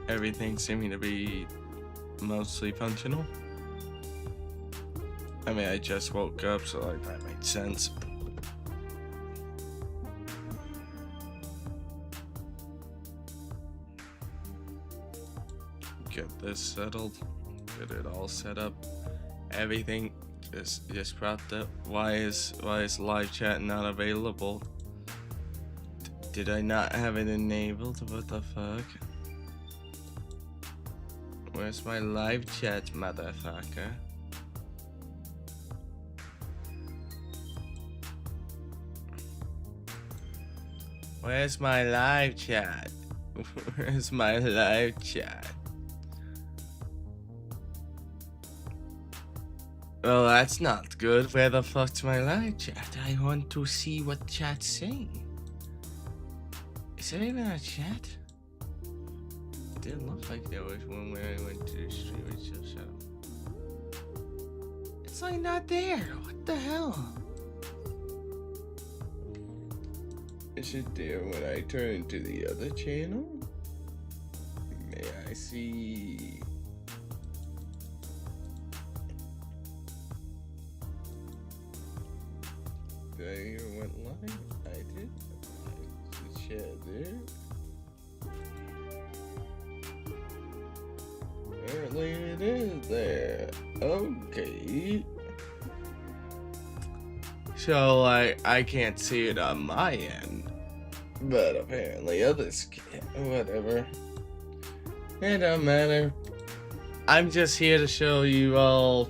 everything seeming to be mostly functional. I mean, I just woke up, so like that made sense. Get this settled. Get it all set up. Everything just propped up. Why is live chat not available? Did I not have it enabled? What the fuck? Where's my live chat, motherfucker? Where's my live chat? Where's my live chat? Well, that's not good. Where the fuck's my live chat? I want to see what chat's saying. Is there even a chat? It didn't look like there was one where I went to the stream. It's just shut up. It's like not there. What the hell? Is it there when I turn to the other channel? May I see? Did I even went live? I did. The chat there. Apparently it is there. Okay. So I can't see it on my end, but apparently others can. Whatever. It don't matter. I'm just here to show you all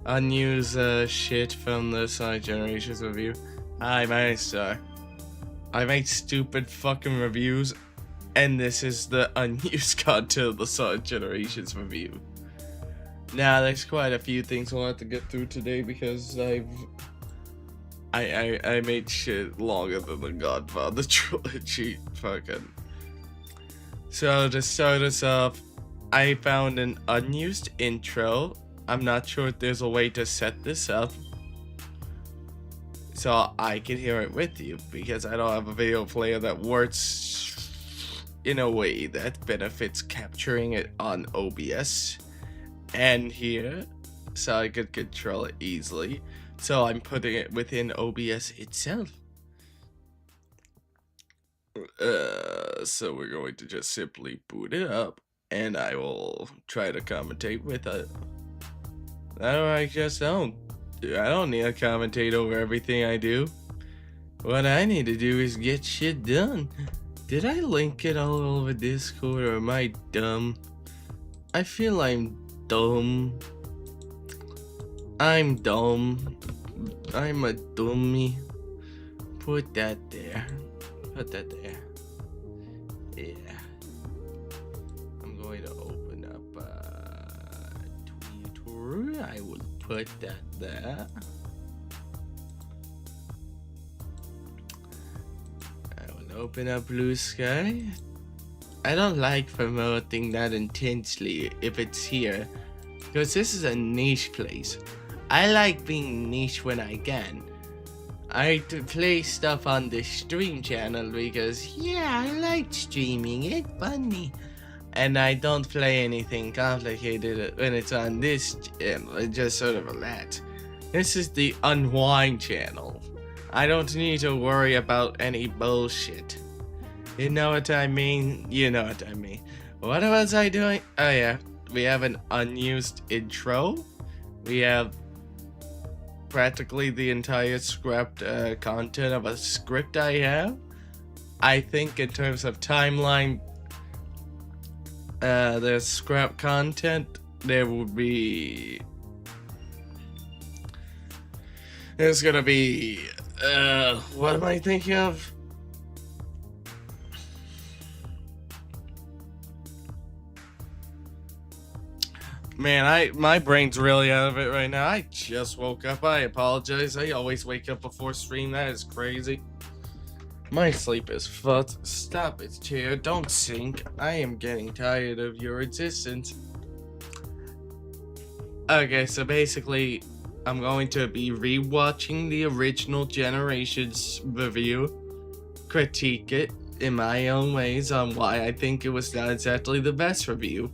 unused shit from the Sonic Generations review. Hi, my name's Star. I make stupid fucking reviews, and this is the unused content of the Sonic Generations review. Now, there's quite a few things we'll have to get through today because I made shit longer than the Godfather trilogy. Fucking. So to start us off, I found an unused intro. I'm not sure if there's a way to set this up so I can hear it with you, because I don't have a video player that works in a way that benefits capturing it on OBS and here, so I could control it easily. So I'm putting it within OBS itself. So we're going to just simply boot it up, and I will try to commentate with it. No, I just don't. I don't need to commentate over everything I do. What I need to do is get shit done. Did I link it all over Discord, or am I dumb? I feel I'm dumb. I'm dumb. I'm a dummy. Put that there. Put that there. Yeah. I'm going to open up Twitter. I will put that there. I will open up Blue Sky. I don't like promoting that intensely if it's here, because this is a niche place. I like being niche when I can. I play stuff on the stream channel because, yeah, I like streaming, it's funny. And I don't play anything complicated when it's on this channel, it's just sort of relax. This is the unwind channel. I don't need to worry about any bullshit. You know what I mean? You know what I mean. What was I doing? Oh yeah, we have an unused intro. We have practically the entire scrapped content of a script I have. I think in terms of timeline, there's scrap content. There will be... There's gonna be... what am I thinking of? Man, my brain's really out of it right now. I just woke up. I apologize. I always wake up before stream. That is crazy. My sleep is fucked. Stop it, chair. Don't sink. I am getting tired of your existence. Okay, so basically, I'm going to be rewatching the original Generations review, critique it in my own ways on why I think it was not exactly the best review.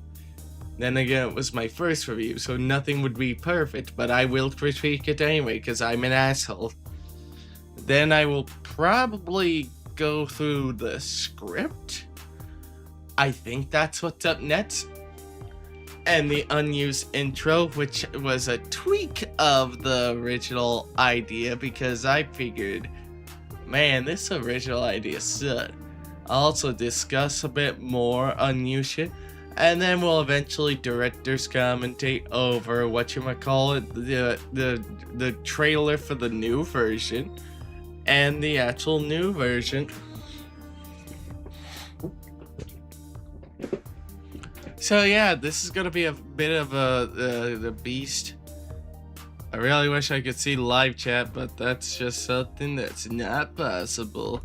Then again, it was my first review, so nothing would be perfect, but I will critique it anyway, because I'm an asshole. Then I will probably go through the script. I think that's what's up next. And the unused intro, which was a tweak of the original idea, because I figured, man, this original idea sucked. I'll also discuss a bit more unused shit, and then we'll eventually director's commentate over whatchamacallit, the trailer for the new version and the actual new version. So yeah, this is gonna be a bit of the beast. I really wish I could see live chat, but that's just something that's not possible.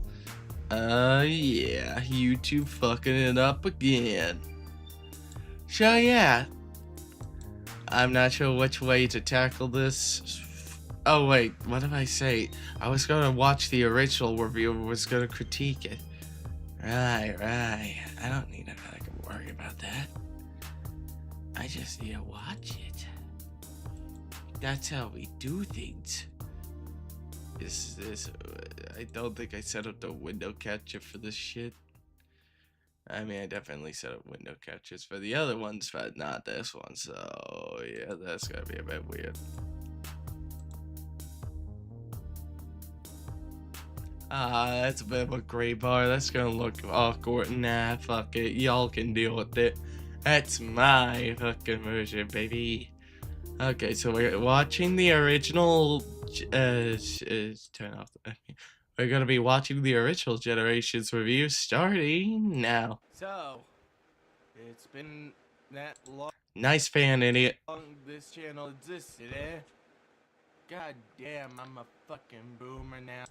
Yeah, YouTube fucking it up again. So yeah, I'm not sure which way to tackle this. Oh wait, what did I say? I was gonna watch the original review, was gonna critique it. Right. I don't need to worry about that. I just need to watch it. That's how we do things. I don't think I set up the window catcher for this shit. I mean, I definitely set up window catchers for the other ones, but not this one. So yeah, that's gonna be a bit weird. That's a bit of a gray bar. That's gonna look awkward. Nah, fuck it. Y'all can deal with it. That's my fucking version, baby. Okay, so we're watching the original. Turn off. We're gonna be watching the original Generations review starting now. So, it's been that long. Nice fan, idiot. This channel existed, eh? God damn, I'm a fucking boomer now.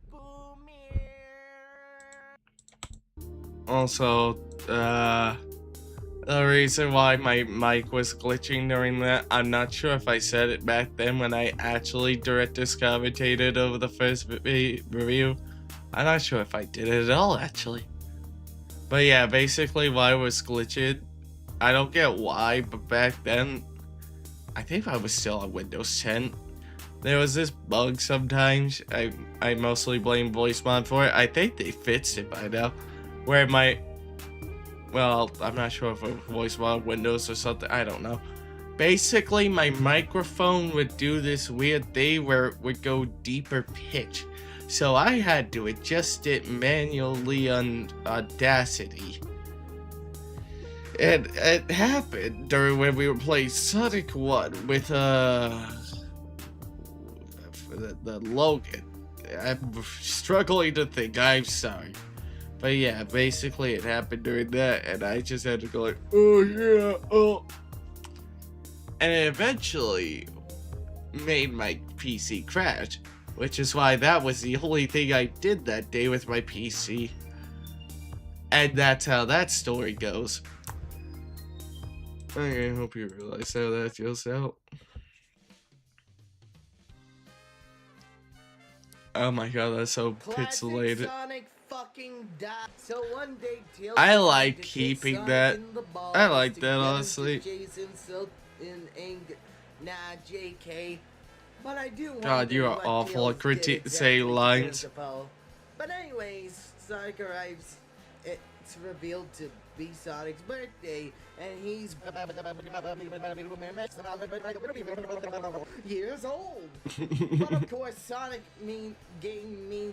Boomer. Also, the reason why my mic was glitching during that, I'm not sure if I said it back then when I actually director's commentated over the first review. I'm not sure if I did it at all, actually. But yeah, basically why it was glitching, I don't get why, but back then, I think I was still on Windows 10. There was this bug sometimes. I mostly blame VoiceMod for it. I think they fixed it by now, where it might. Well, I'm not sure if it was VoiceMod Windows or something. I don't know. Basically, my microphone would do this weird thing where it would go deeper pitch. So I had to adjust it manually on Audacity. And it happened during when we were playing Sonic 1 with the Logan. I'm struggling to think. I'm sorry. But yeah, basically it happened during that, and I just had to go like, oh yeah, oh. And it eventually made my PC crash, which is why that was the only thing I did that day with my PC. And that's how that story goes. Okay, I hope you realize how that feels out. Oh my god, that's so pixelated. So one day, I like keeping that. I like that, honestly. But I do God, you are awful at say lines. But anyways, Sonic arrives. It's revealed to be Sonic's birthday, and he's years old. But of course, Sonic means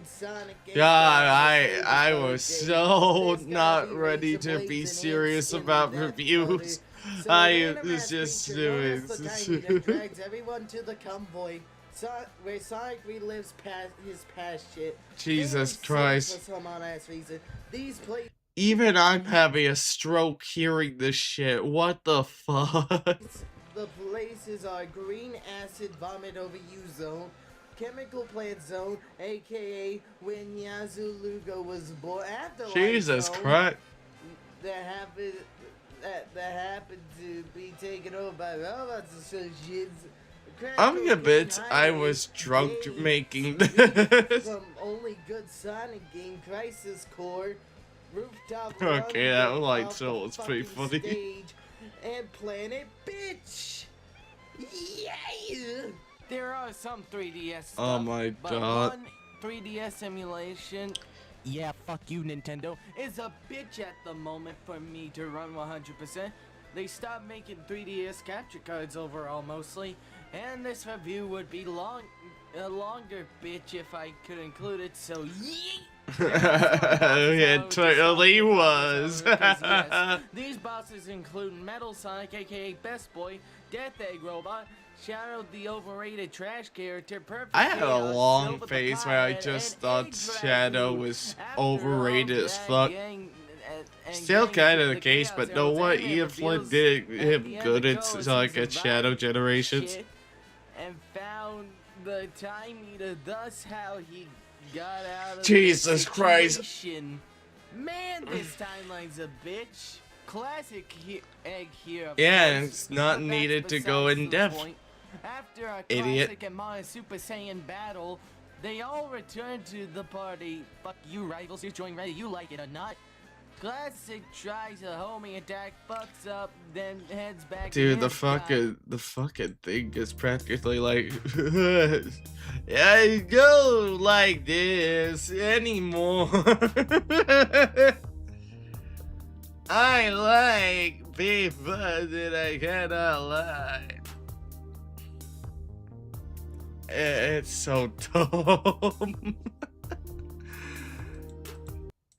Sonic. God, I was so not ready to be serious about reviews. So I was just doing. Drags everyone to the convoy. Where Sonic relives his past shit. Jesus Christ. For some odd-ass reason. These places. Even I'm having a stroke hearing this shit. What the fuck? The places are Green Acid Vomit Over You Zone, Chemical Plant Zone, aka when Yazoo Lugo was born. Jesus Christ. That happened to be taken over by robots and shit. Crack I'm cocaine convinced I highway. was drunk Yay. making Speed this. from only good Sonic game Crisis Core. Rooftop run Okay, that light off the show was pretty fucking funny. stage. And Planet Bitch. Yeah. There are some 3DS stuff, Oh my but god. one 3DS emulation, yeah, fuck you, Nintendo, is a bitch at the moment for me to run 100%. They stopped making 3DS capture cards overall mostly, and this review would be a longer bitch if I could include it, so yeet! It totally was. Yes, these bosses include Metal Sonic, aka Best Boy, Death Egg Robot, Shadow the overrated trash character, Perfect I had a Chaos, long Silver the phase where I Pothead, just and thought Egg Shadow Dragoon. was After overrated all as that, fuck. and Still getting kind to of the case, Chaos but know Arrows what? anime Ian Flynn reveals did at him the end good of at Coalitions like at Shadow survived Generations. shit and found the time eater, thus how he got out of Jesus the Christ. situation. Man, this timeline's a bitch. Classic egg here. Of Yeah, and course, it's not but that's needed to go besides in the depth. point. After a Idiot. classic and modern Super Saiyan battle, they all return to the party. Fuck you, rivals. You're joining ready. You like it or not. Classic tries a homing attack, fucks up, then heads back. Dude, to the his guy. fucking thing is practically like I go like this anymore. I like people that I cannot lie. It's so dumb.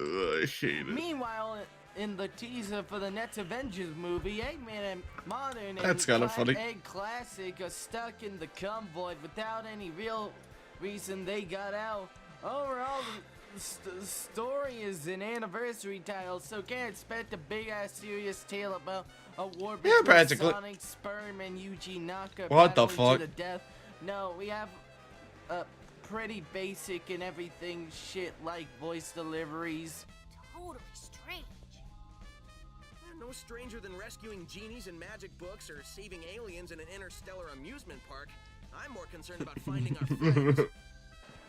Ugh, I hate it. Meanwhile, in the teaser for the next Avengers movie, Eggman and Modern That's and kinda funny. Egg Classic are stuck in the convoy without any real reason they got out. Overall, the story is an anniversary title, so can't expect a big-ass serious tale about a war Yeah, between practically. Sonic, Sperm, and Yuji Naka What the battling fuck? to the death. No, we have a pretty basic and everything shit like voice deliveries. Totally strange. No stranger than rescuing genies in magic books or saving aliens in an interstellar amusement park. I'm more concerned about finding our friends.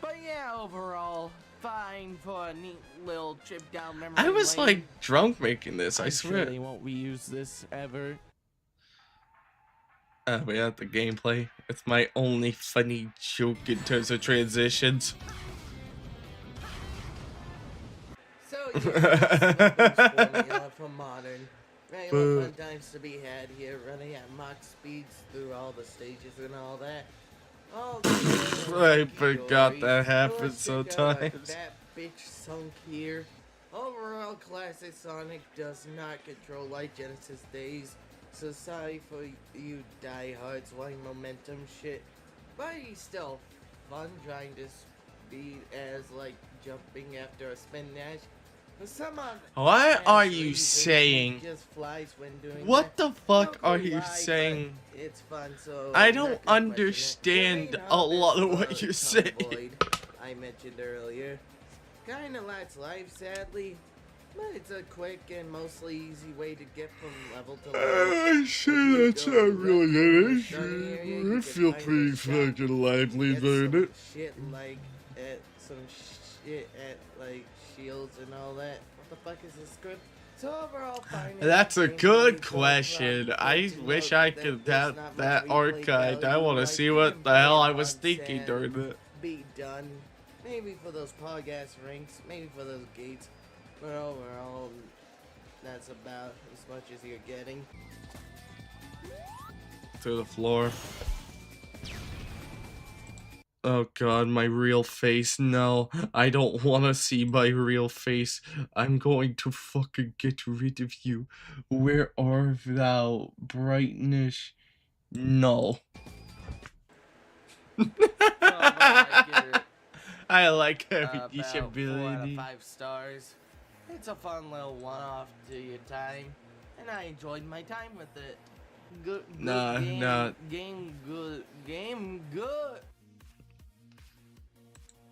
But yeah, overall, fine for a neat little trip down memory I was lane. like drunk making this, I I'm swear. sure they won't reuse this ever. We have the gameplay. It's my only funny joke in terms of transitions. So yeah, formula for modern. Regular fun times to be had here, running at mock speeds through all the stages and all that. All I forgot that happened sometimes. That bitch sunk here. Overall, classic Sonic does not control like Genesis days. So sorry for you diehards wanting momentum shit. But he's still fun trying to speed as like jumping after a spin dash. For some odd What ass are you reason, saying? he just flies when doing What that. the fuck No are clue you why, but saying? It's fun, so I I'm don't not gonna question it. understand Terrain a up lot is of what the you're saying. convoy I mentioned earlier. Kinda lacks life, sadly, but it's a quick and mostly easy way to get from level to level. Shit, that's not really an Sunny area, issue. you I can feel find pretty a shop, fucking lively get doing some it. shit like at some shit at like shields and all that. What the fuck is this script? So overall, fine. That's a Gameplay good so question. far. I Good to wish note I that could there's have not that much replay archived. I value, want to like, see you what can the play hell it I was once thinking and during that. Be done. Maybe for those podcast ranks, maybe for those gates. But overall, that's about as much as you're getting. To the floor. Oh god, my real face. No, I don't want to see my real face. I'm going to fucking get rid of you. Where are thou, brightness? No. I like her About 4 out of ability. 5 stars. It's a fun little one-off to your time, and I enjoyed my time with it. Good Nah, game, nah. game good.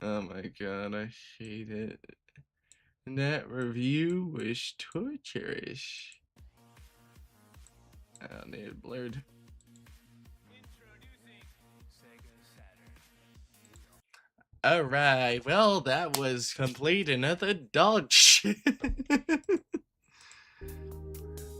Oh my god, I hate it. That review was torturous. I don't need it blurred. Alright, well, that was complete another dog shit.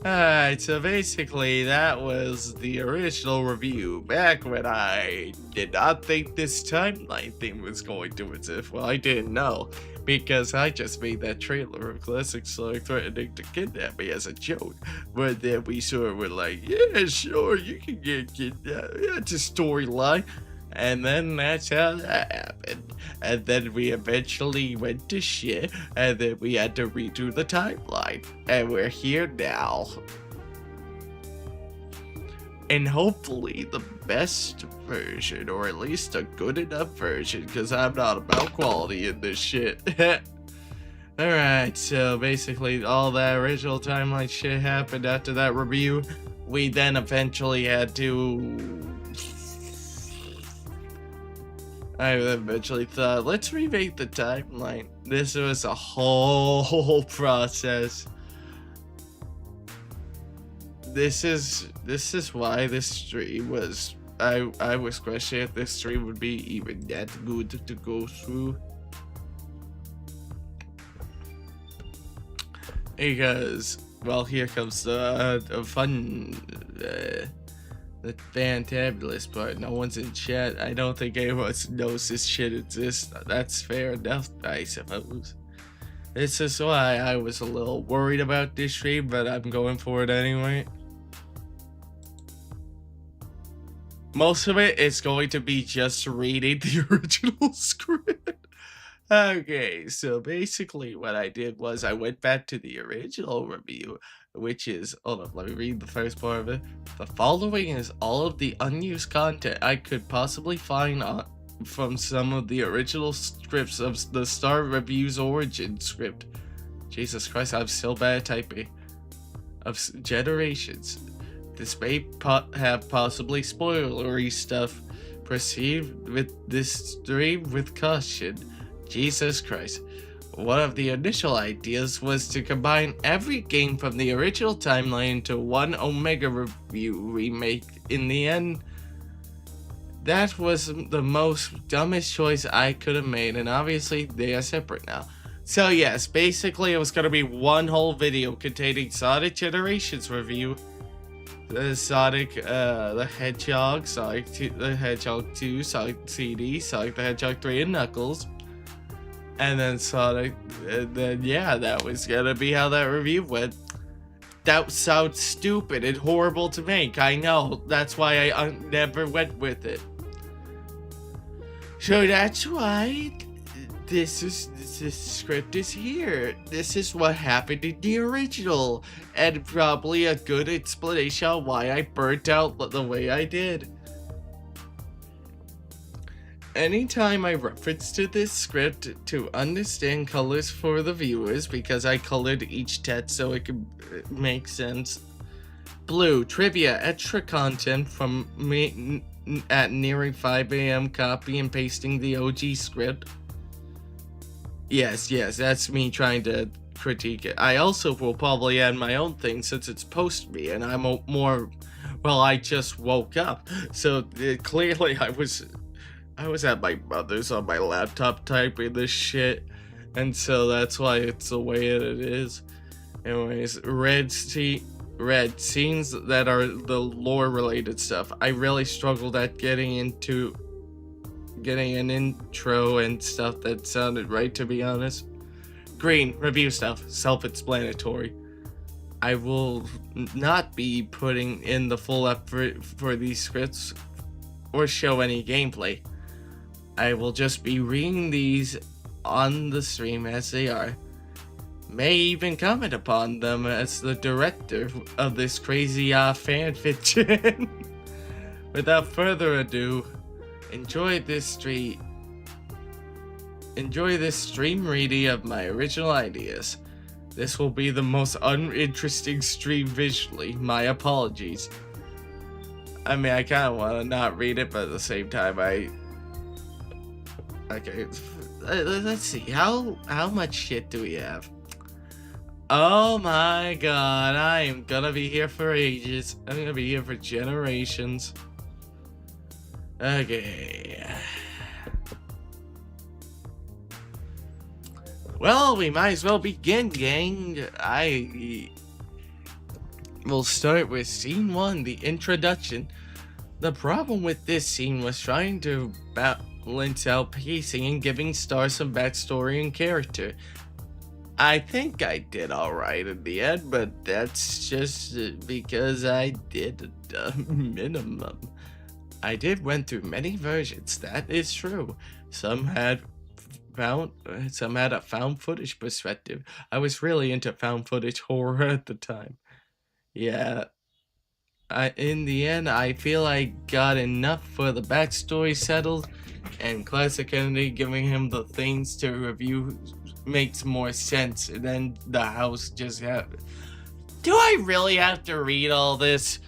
Alright, so basically that was the original review back when I did not think this timeline thing was going to exist. Well, I didn't know, because I just made that trailer of Classic Sonic threatening to kidnap me as a joke. But then we sort of were like, yeah, sure, you can get kidnapped. That's a storyline. And then that's how that happened. And then we eventually went to shit, and then we had to redo the timeline. And we're here now. And hopefully the best version, or at least a good enough version, because I'm not about quality in this shit. Alright, so basically all that original timeline shit happened after that review. We then eventually had to... I eventually thought, let's remake the timeline. This was a whole process. This is why this stream was... I was questioning if this stream would be even that good to go through. Because, well, here comes the fun... the fantabulous part. No one's in chat. I don't think anyone knows this shit exists. That's fair enough, I suppose. This is why I was a little worried about this stream, but I'm going for it anyway. Most of it is going to be just reading the original script. Okay, so basically what I did was I went back to the original review, which is, hold up, let me read the first part of it. The following is all of the unused content I could possibly find from some of the original scripts of the Star Review's origin script. Jesus Christ, I'm so bad at typing. Of generations. This may have possibly spoilery stuff. Proceed with this stream with caution. Jesus Christ. One of the initial ideas was to combine every game from the original timeline into one Omega Review remake. In the end, that was the most dumbest choice I could have made, and obviously they are separate now. So yes, basically it was going to be one whole video containing Sonic Generations review, the Sonic the Hedgehog, Sonic the Hedgehog 2, Sonic CD, Sonic the Hedgehog 3, and Knuckles. And then Sonic, and then yeah, that was gonna be how that review went. That sounds stupid and horrible to make, I know. That's why I never went with it. So that's why this script is here. This is what happened in the original, and probably a good explanation on why I burnt out the way I did. Anytime I reference to this script to understand colors for the viewers, because I colored each text so it could make sense. Blue, trivia, extra content from me at nearing 5 AM copy and pasting the OG script. Yes, that's me trying to critique it. I also will probably add my own thing since it's post me and I'm more, well, I just woke up. So clearly I was at my mother's on my laptop typing this shit, and so that's why it's the way it is. Anyways, red scenes that are the lore related stuff. I really struggled at getting an intro and stuff that sounded right, to be honest. Green, review stuff, self-explanatory. I will not be putting in the full effort for these scripts or show any gameplay. I will just be reading these on the stream as they are. May even comment upon them as the director of this crazy fan fiction. Without further ado, enjoy this stream reading of my original ideas. This will be the most uninteresting stream visually. My apologies. I mean, I kind of want to not read it, but at the same time, okay, let's see. How much shit do we have? Oh my god, I am gonna be here for ages. I'm gonna be here for generations. Okay. Well, we might as well begin, gang. I will start with scene 1, the introduction. The problem with this scene was trying to balance out pacing and giving Star some backstory and character. I think I did alright in the end, but that's just because I did the minimum. I did went through many versions, that is true. Some had a found footage perspective. I was really into found footage horror at the time. Yeah, in the end, I feel I got enough for the backstory settled, and Classic Kennedy giving him the things to review makes more sense than the house just have. Do I really have to read all this?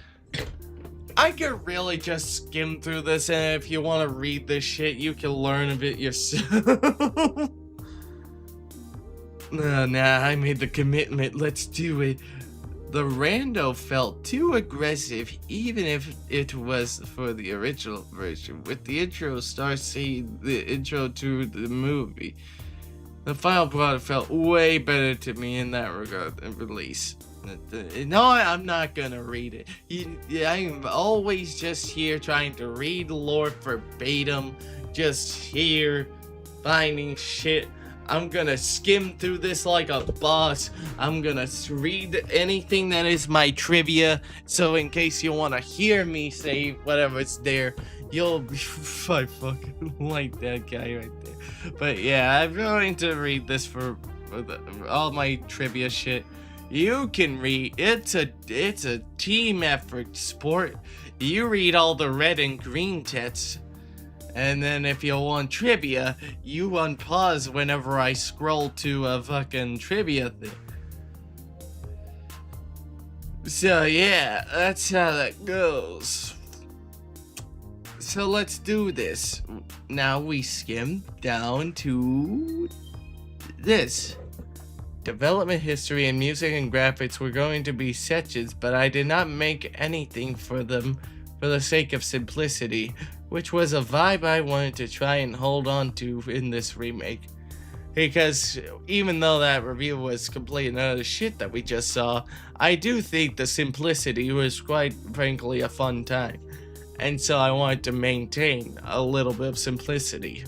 I could really just skim through this, and if you want to read this shit, you can learn of it yourself. Nah, I made the commitment. Let's do it. The rando felt too aggressive, even if it was for the original version. With the intro start saying the intro to the movie, the final product felt way better to me in that regard than release. No, I'm not gonna read it. I'm always just here trying to read lore verbatim, just here finding shit. I'm gonna skim through this like a boss. I'm gonna read anything that is my trivia, so in case you wanna hear me say whatever's there, you'll be. I fucking like that guy right there. But yeah, I'm going to read this for all my trivia shit. You can read. It's a team effort sport. You read all the red and green text. And then if you want trivia, you unpause whenever I scroll to a fucking trivia thing. So yeah, that's how that goes. So let's do this. Now we skim down to this. Development history and music and graphics were going to be sections, but I did not make anything for them for the sake of simplicity, which was a vibe I wanted to try and hold on to in this remake. Because even though that review was complete and utter shit that we just saw, I do think the simplicity was quite frankly a fun time. And so I wanted to maintain a little bit of simplicity.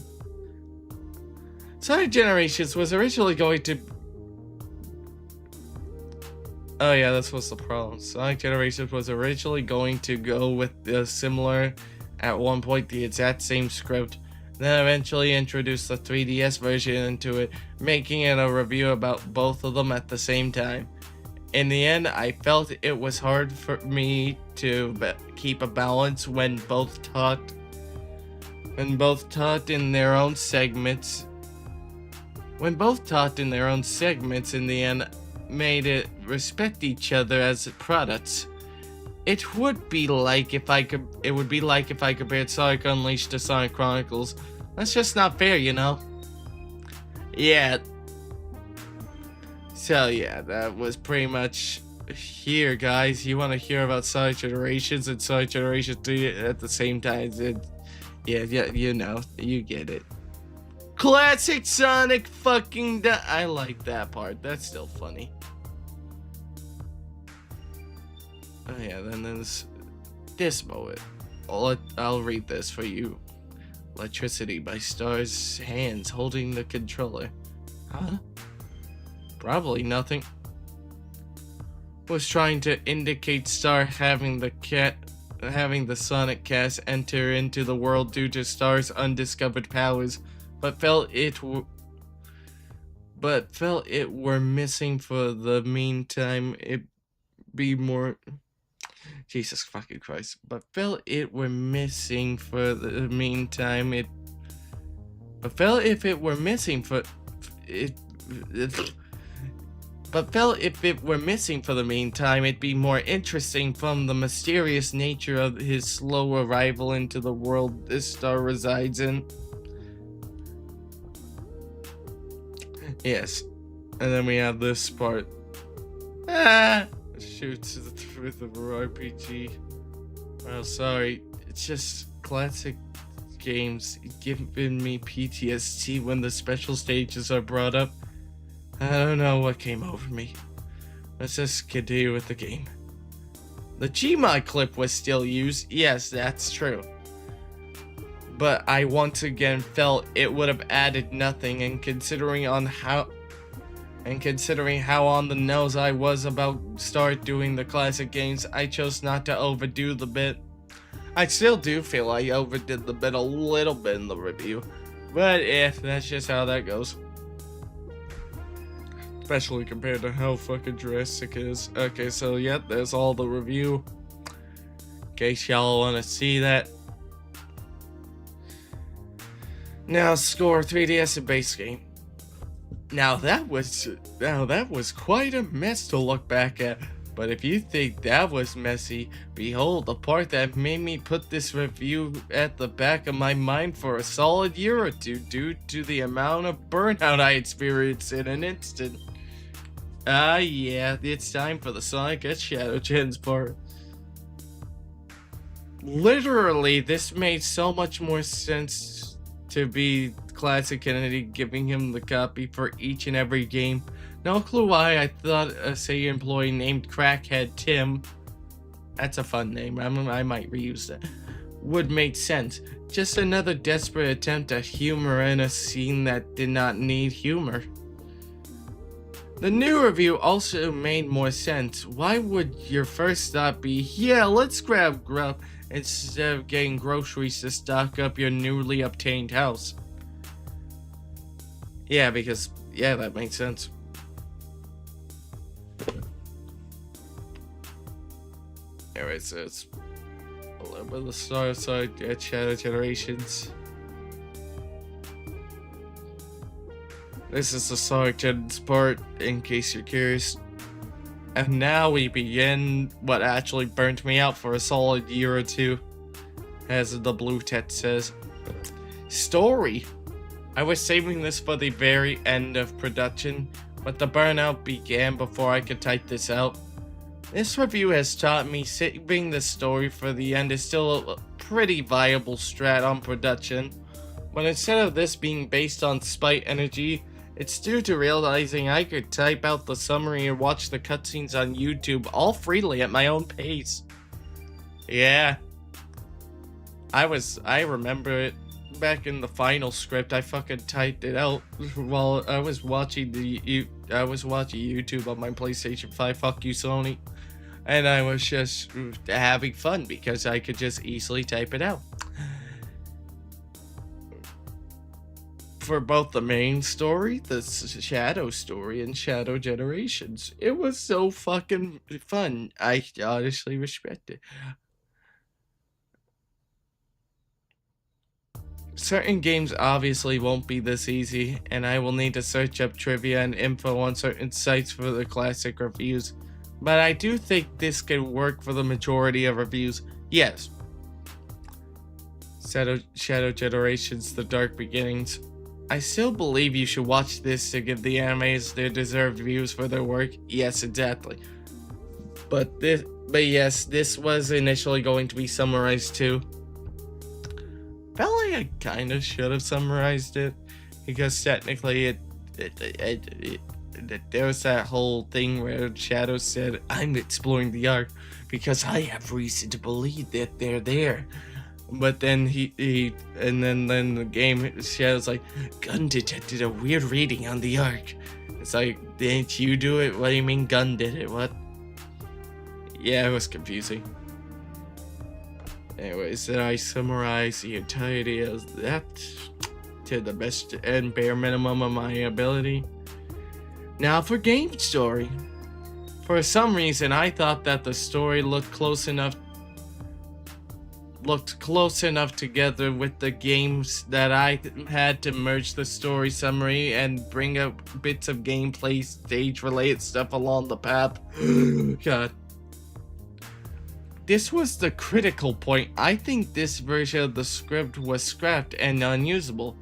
Sonic Generations was originally going to... Oh yeah, this was the problem. Sonic Generations was originally going to go with the similar, at one point the exact same script, then eventually introduced the 3DS version into it, making it a review about both of them at the same time. In the end, I felt it was hard for me to keep a balance when both talked in their own segments. In the end, made it respect each other as products. It would be like if I compared Sonic Unleashed to Sonic Chronicles. That's just not fair, you know? Yeah. So yeah, that was pretty much here, guys. You want to hear about Sonic Generations and Sonic Generations 3 at the same time? Yeah, you know, you get it. Classic Sonic fucking I like that part. That's still funny. Oh yeah, then there's this moment. I'll read this for you. Electricity by Star's hands holding the controller. Huh? Probably nothing. Was trying to indicate Star having the Sonic cast enter into the world due to Star's undiscovered powers, but felt it were missing for the meantime. It be more. Jesus fucking Christ. But felt it were missing for the meantime. But felt if it were missing for the meantime, it'd be more interesting from the mysterious nature of his slow arrival into the world this Star resides in. Yes. And then we have this part. Shoots the truth of our RPG. Well, sorry. It's just classic games giving me PTSD when the special stages are brought up. I don't know what came over me. Let's just continue with the game. The Gmod clip was still used. Yes, that's true. But I once again felt it would have added nothing, and considering how on the nose I was about to start doing the classic games, I chose not to overdo the bit. I still do feel I overdid the bit a little bit in the review, but that's just how that goes. Especially compared to how fucking drastic it is. Okay, so yeah, there's all the review. In case y'all want to see that. Now score 3DS and base game. Now that was quite a mess to look back at. But if you think that was messy, behold the part that made me put this review at the back of my mind for a solid year or two due to the amount of burnout I experienced in an instant. Yeah, it's time for the Sonic at Shadow Gens part. Literally, this made so much more sense to be Classic Kennedy giving him the copy for each and every game. No clue why I thought a Sega employee named Crackhead Tim, that's a fun name, I might reuse that, would make sense. Just another desperate attempt at humor in a scene that did not need humor. The new review also made more sense. Why would your first thought be, yeah, let's grab grub, instead of getting groceries to stock up your newly obtained house? Yeah, because, yeah, that makes sense. Anyway, so it's a little bit of the start at Shadow Generations. This is the Sonic Gens part, in case you're curious. And now we begin what actually burnt me out for a solid year or two, as the blue text says. Story. I was saving this for the very end of production, but the burnout began before I could type this out. This review has taught me saving the story for the end is still a pretty viable strat on production, but instead of this being based on spite energy, it's due to realizing I could type out the summary and watch the cutscenes on YouTube all freely at my own pace. Yeah. I remember it. Back in the final script, I fucking typed it out while I was watching YouTube on my PlayStation 5. Fuck you, Sony. And I was just having fun because I could just easily type it out. For both the main story, the Shadow story, and Shadow Generations, it was so fucking fun. I honestly respect it. Certain games obviously won't be this easy, and I will need to search up trivia and info on certain sites for the classic reviews, but I do think this can work for the majority of reviews. Yes. Shadow Generations, The Dark Beginnings. I still believe you should watch this to give the animes their deserved views for their work. Yes, exactly. But yes, this was initially going to be summarized too. Felt like I kind of should have summarized it, because technically there was that whole thing where Shadow said, I'm exploring the Ark because I have reason to believe that they're there. But then then the game, Shadow's like, Gun detected a weird reading on the Ark. It's like, didn't you do it? What do you mean Gun did it? What? Yeah, it was confusing. Anyways, then I summarize the entirety of that to the best and bare minimum of my ability. Now for game story. For some reason, I thought that the story looked close enough together with the games that I had to merge the story summary and bring up bits of gameplay, stage-related stuff along the path. God. This was the critical point. I think this version of the script was scrapped and unusable.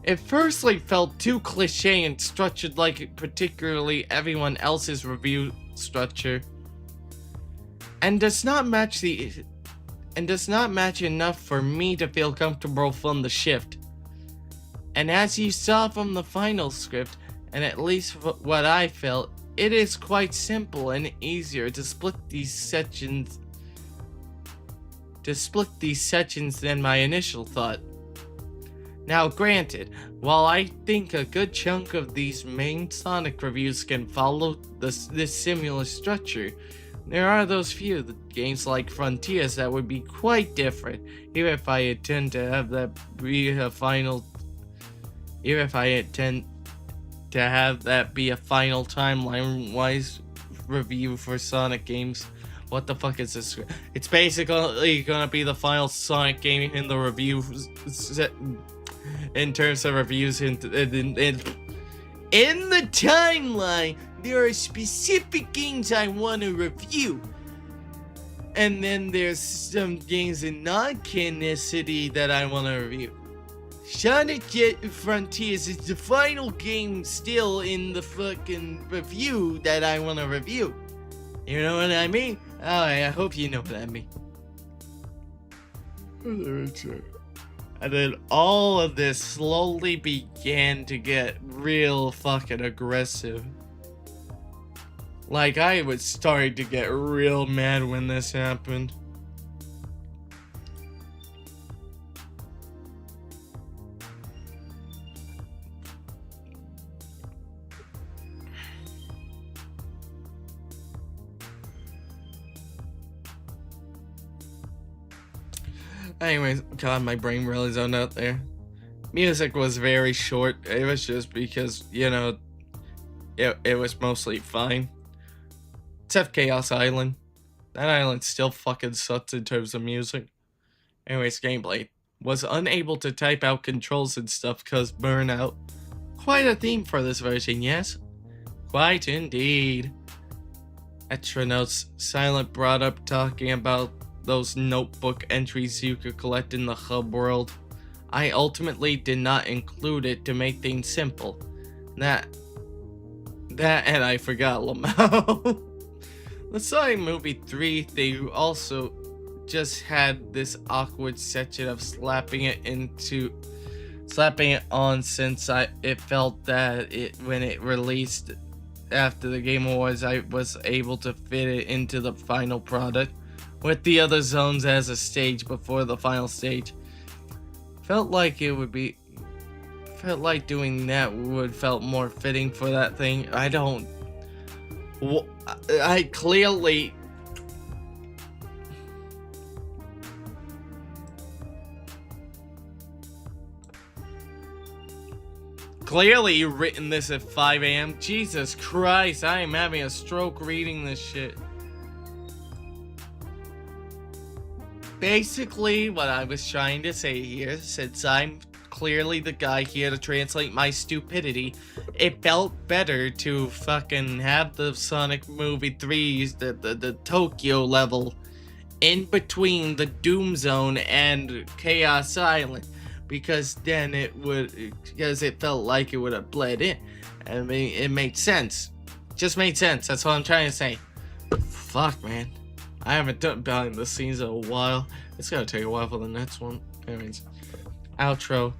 It firstly felt too cliche and structured like particularly everyone else's review structure, and does not match enough for me to feel comfortable from the shift. And as you saw from the final script, and at least what I felt, it is quite simple and easier to split these sections than my initial thought. Now granted, while I think a good chunk of these main Sonic reviews can follow this similar structure, there are those few games like Frontiers that would be quite different, even if I intend to have that be a final timeline-wise review for Sonic games. What the fuck is this? It's basically gonna be the final Sonic game in the review in terms of reviews in the timeline. There are specific games I want to review, and then there's some games in non-canonicity that I want to review. Sonic Jet Frontiers is the final game still in the fucking review that I want to review. You know what I mean? Oh, I hope you know what I mean. And then all of this slowly began to get real fucking aggressive. Like, I was starting to get real mad when this happened. Anyways, God, my brain really zoned out there. Music was very short. It was just because, you know, it was mostly fine. Except Chaos Island. That island still fucking sucks in terms of music. Anyways, gameplay. Was unable to type out controls and stuff because burnout. Quite a theme for this version, yes? Quite indeed. Extra notes. Silent brought up talking about those notebook entries you could collect in the hub world. I ultimately did not include it to make things simple. That and I forgot Lamau. The Sonic Movie 3 thing also just had this awkward section of slapping it on since it felt that when it released after the Game Awards, I was able to fit it into the final product with the other zones as a stage before the final stage. Felt like doing that would felt more fitting for that thing. Clearly you've written this at 5 a.m. Jesus Christ, I am having a stroke reading this shit. Basically, what I was trying to say here, since I'm clearly the guy here to translate my stupidity, it felt better to fucking have the Sonic Movie 3's, the Tokyo level, in between the Doom Zone and Chaos Island, because then it felt like it would have bled in. I mean, it made sense. Just made sense, that's what I'm trying to say. Fuck, man. I haven't done behind the scenes in a while. It's gonna take a while for the next one. Anyways, outro.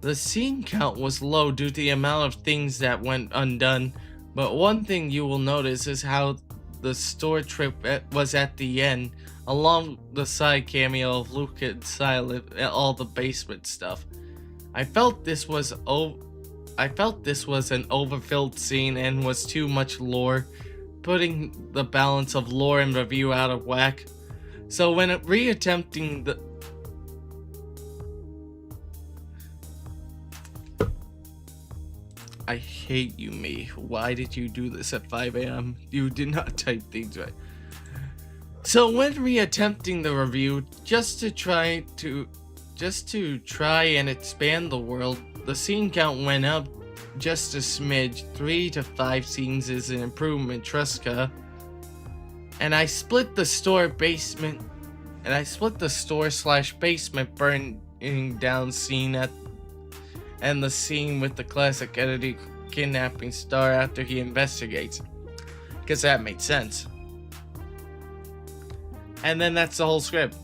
The scene count was low due to the amount of things that went undone, but one thing you will notice is how the store trip was at the end, along the side cameo of Luke and Silent and all the basement stuff. I felt this was an overfilled scene and was too much lore, putting the balance of lore and review out of whack. So when reattempting the I hate you, me. Why did you do this at 5 a.m.? You did not type things right. So when reattempting the review, just to try and expand the world, the scene count went up just a smidge. 3 to 5 scenes is an improvement, Truska. And I split the store slash basement burning down scene and the scene with the classic Eddie kidnapping Star after he investigates, because that made sense. And then that's the whole script.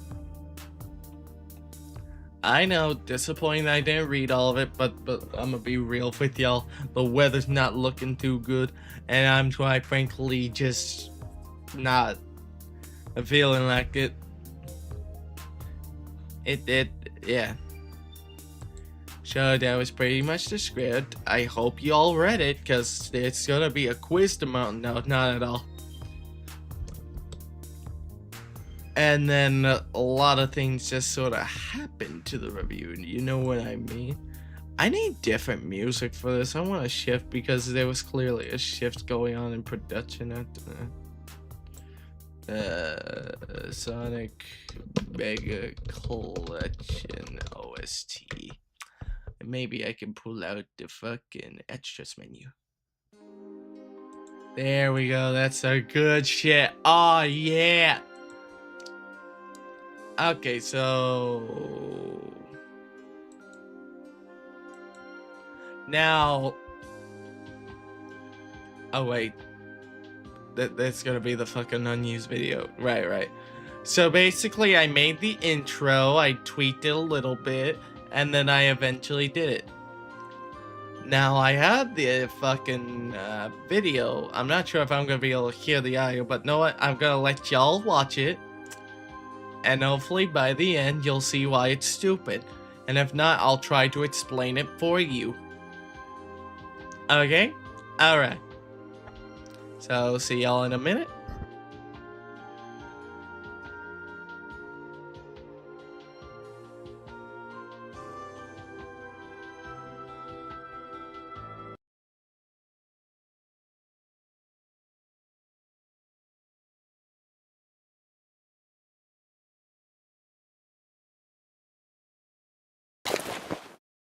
I know, disappointing I didn't read all of it, but I'm gonna be real with y'all. The weather's not looking too good, and I'm quite frankly just not feeling like it. Yeah. So that was pretty much the script. I hope you all read it, because it's gonna be a quiz tomorrow. No, not at all. And then a lot of things just sort of happened to the review. You know what I mean? I need different music for this. I want a shift because there was clearly a shift going on in production at Sonic Mega Collection OST. Maybe I can pull out the fucking extras menu. There we go. That's our good shit. Oh yeah. Okay, so now, oh wait, that's gonna be the fucking unused video, right. So basically, I made the intro, I tweaked it a little bit, and then I eventually did it. Now I have the fucking video. I'm not sure if I'm gonna be able to hear the audio, but know what? I'm gonna let y'all watch it. And hopefully by the end, you'll see why it's stupid. And if not, I'll try to explain it for you. Okay? Alright. So, see y'all in a minute.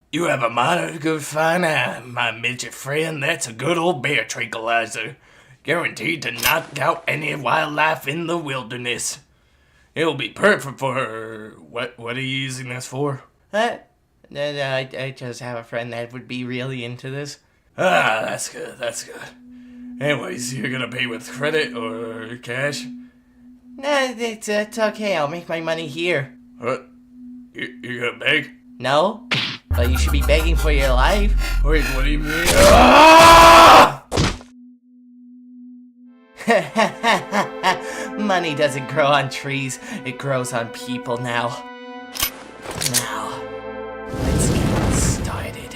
You have a monitor good find, my midget friend. That's a good old bear tranquilizer. Guaranteed to knock out any wildlife in the wilderness. It'll be perfect for her. What are you using this for? No, I just have a friend that would be really into this. Ah, that's good. Anyways, you're gonna pay with credit or cash? Nah, it's okay. I'll make my money here. What? You're gonna beg? No? But you should be begging for your life. Wait, what do you mean? Ah! Money doesn't grow on trees. It grows on people now. Now, let's get started.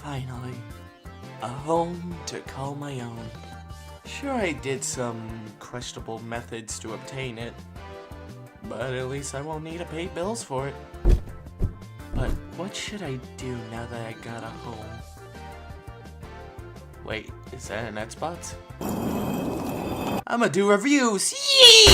Finally. A home to call my own. Sure, I did some questionable methods to obtain it, but at least I won't need to pay bills for it. But what should I do now that I got a home? Wait, is that an Xbox? I'ma do reviews! Yee!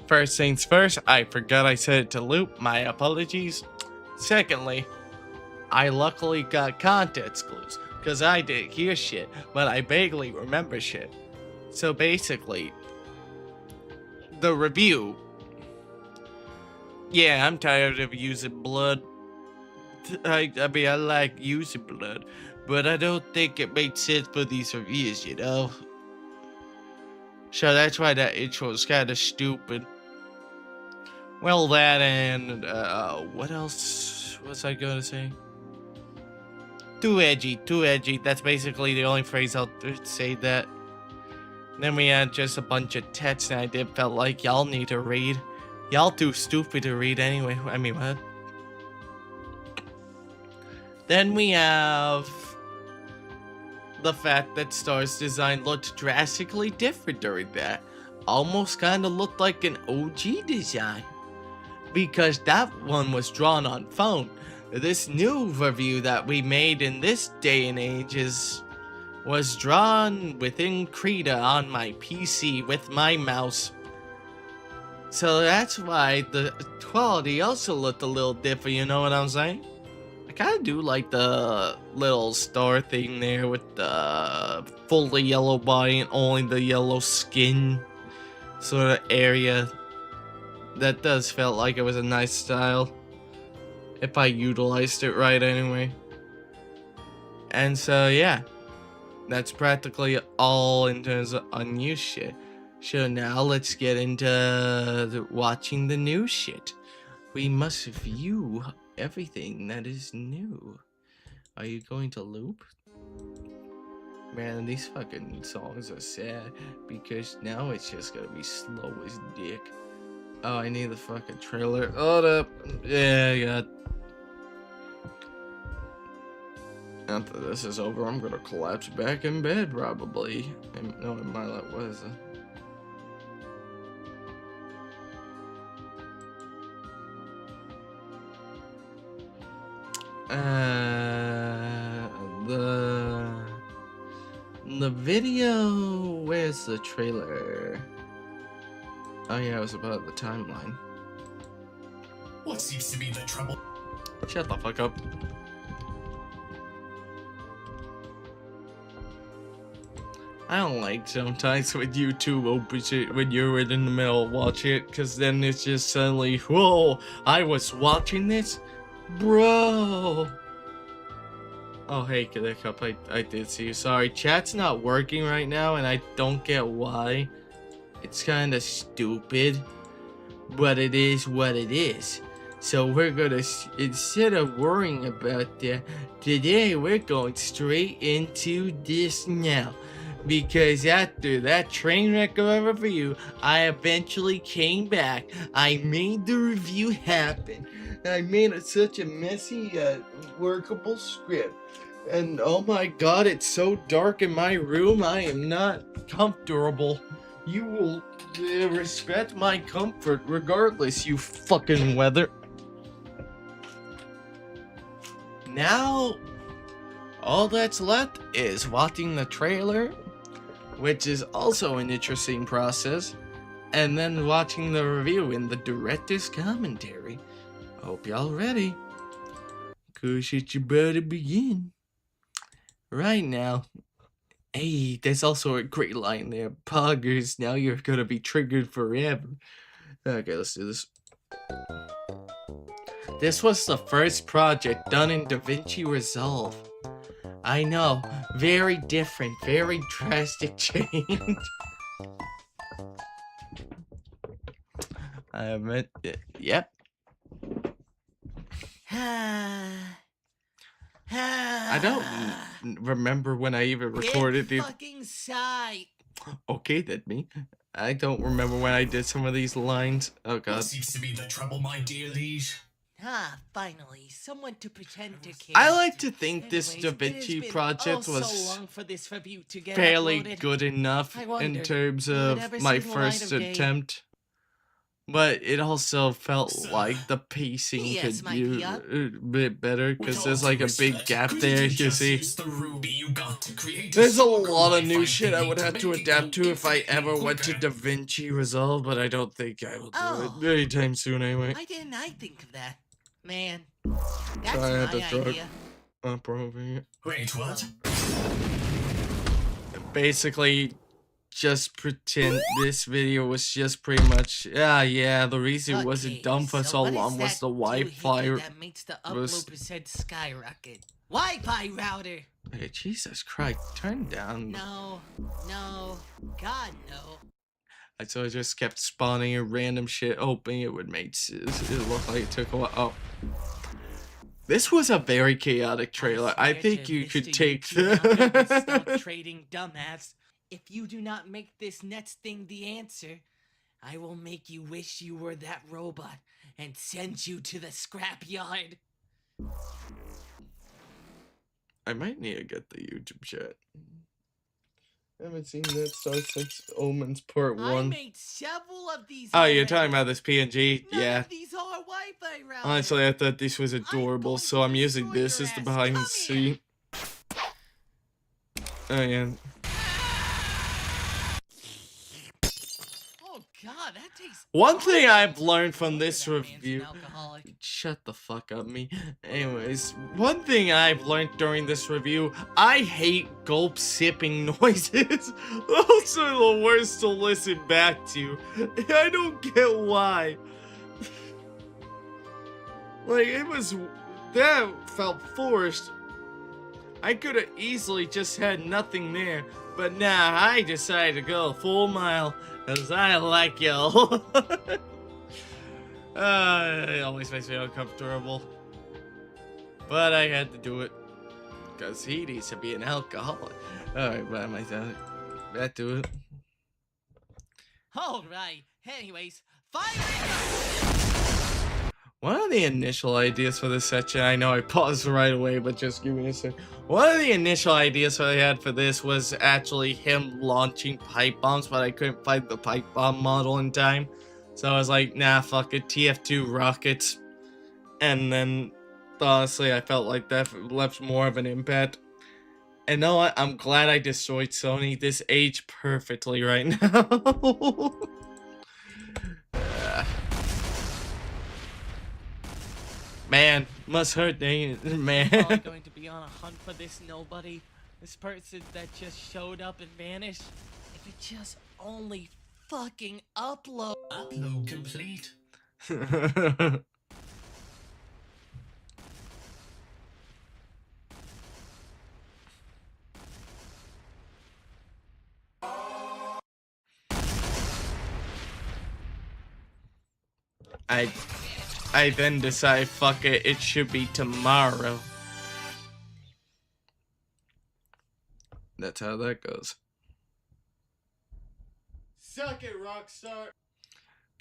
First things first, I forgot I set it to loop, my apologies. Secondly, I luckily got context clues, because I didn't hear shit, but I vaguely remember shit. So basically, the review. Yeah, I'm tired of using blood. I mean, I like using blood, but I don't think it makes sense for these reviews, you know? So that's why that intro is kind of stupid. Well, that and what else was I gonna say? Too edgy, too edgy. That's basically the only phrase I'll say that. Then we had just a bunch of texts, and I did felt like y'all need to read. Y'all too stupid to read anyway. I mean, what? Then we have the fact that Star's design looked drastically different during that. Almost kind of looked like an OG design. Because that one was drawn on phone. This new review that we made in this day and age was drawn within Krita on my PC with my mouse. So that's why the quality also looked a little different, you know what I'm saying? I kind of do like the little star thing there with the fully yellow body and only the yellow skin sort of area. That does felt like it was a nice style. If I utilized it right anyway. And so yeah. That's practically all in terms of unused shit. So now let's get into watching the new shit. We must view everything that is new. Are you going to loop? Man, these fucking songs are sad because now it's just gonna be slow as dick. Oh, I need the fucking trailer. Hold up. Yeah, I got. After this is over, I'm gonna collapse back in bed, probably. No, it might not. What is it? The video. Where's the trailer? Oh yeah, it was about the timeline. What seems to be the trouble? Shut the fuck up. I don't like sometimes when YouTube opens it when you're in the middle of watching it, because then it's just suddenly, whoa, I was watching this? Bro! Oh, hey, Cup, I did see you. Sorry, chat's not working right now, and I don't get why. It's kind of stupid, but it is what it is. So we're gonna, instead of worrying about that, today we're going straight into this now. Because after that train wreck of a review, I eventually came back. I made the review happen. I made it such a messy, workable script. And oh my god, it's so dark in my room, I am not comfortable. You will respect my comfort regardless, you fucking weather. Now, all that's left is watching the trailer, which is also an interesting process, and then watching the review in the director's commentary. Hope y'all ready, cause it's about to begin. Right now, hey, there's also a great line there. Poggers, now you're gonna be triggered forever. Okay, let's do this. This was the first project done in DaVinci Resolve. I know, very different, very drastic change. I admit, yep. I don't remember when I even recorded these. Fucking sigh. Okay, that me. I don't remember when I did some of these lines. Oh god. What seems to be the trouble, my dear liege? Ah, finally, someone to pretend to care. I like to think this Anyways, it has DaVinci been project so was long for this review to get fairly uploaded. good enough I in wonder, terms will it of ever my see the light first of day? attempt. But it also felt Sir. like the pacing Yes, could my be Pia. a bit better, With because all there's due like a big respect, gap couldn't there, you just see. use the ruby you got to create There's a stronger lot of new Wi-Fi shit I thingy would have to make it adapt go to if I infinitely ever went to quicker. DaVinci Resolve, but I don't think I will do Oh. it anytime soon anyway. Why didn't I think of that? Man, So that's I had my to drug idea. up over it. Wait, what? Basically, just pretend this video was just pretty much, yeah, the reason it wasn't done for so what is long was that the Wi-Fi. doohickey that makes the was- upload percent skyrocket? Wi-Fi router. Hey, Jesus Christ, turn down. No, God, no. So I just kept spawning a random shit open. It would make it look like it took a while. Oh. This was a very chaotic trailer. I think you could take Stop the... trading, dumbass. If you do not make this next thing the answer, I will make you wish you were that robot and send you to the scrapyard. I might need to get the YouTube chat. I haven't seen that star since Omens Part 1. I made several of these. Oh, you're talking about this PNG? None Yeah. of these are Wi-Fi routers. Honestly, I thought this was adorable, going so to I'm using destroy this your as the ass. behind the Come scene. Oh, yeah. Oh God, that tastes. One thing awful. I've learned from Wonder this that man's an review... alcoholic. Shut the fuck up, me. Anyways, one thing I've learned during this review, I hate gulp sipping noises. Those are the worst to listen back to. I don't get why. Like, that felt forced. I could have easily just had nothing there, but nah, I decided to go a full mile, because I like y'all. It always makes me uncomfortable. But I had to do it. Because he needs to be an alcoholic. Alright, by myself. Back to it. Alright, anyways, fire! One of the initial ideas for this section, I know I paused right away, but just give me a sec. One of the initial ideas that I had for this was actually him launching pipe bombs, but I couldn't find the pipe bomb model in time. So I was like, nah, fuck it, TF2 rockets. And then, honestly, I felt like that left more of an impact. And you know what? I'm glad I destroyed Sony. This aged perfectly right now. Man, must hurt, man. I'm going to be on a hunt for this nobody. This person that just showed up and vanished. If it just only fucking upload. Upload complete. I then decide, fuck it, it should be tomorrow. That's how that goes. Suck it, Rockstar.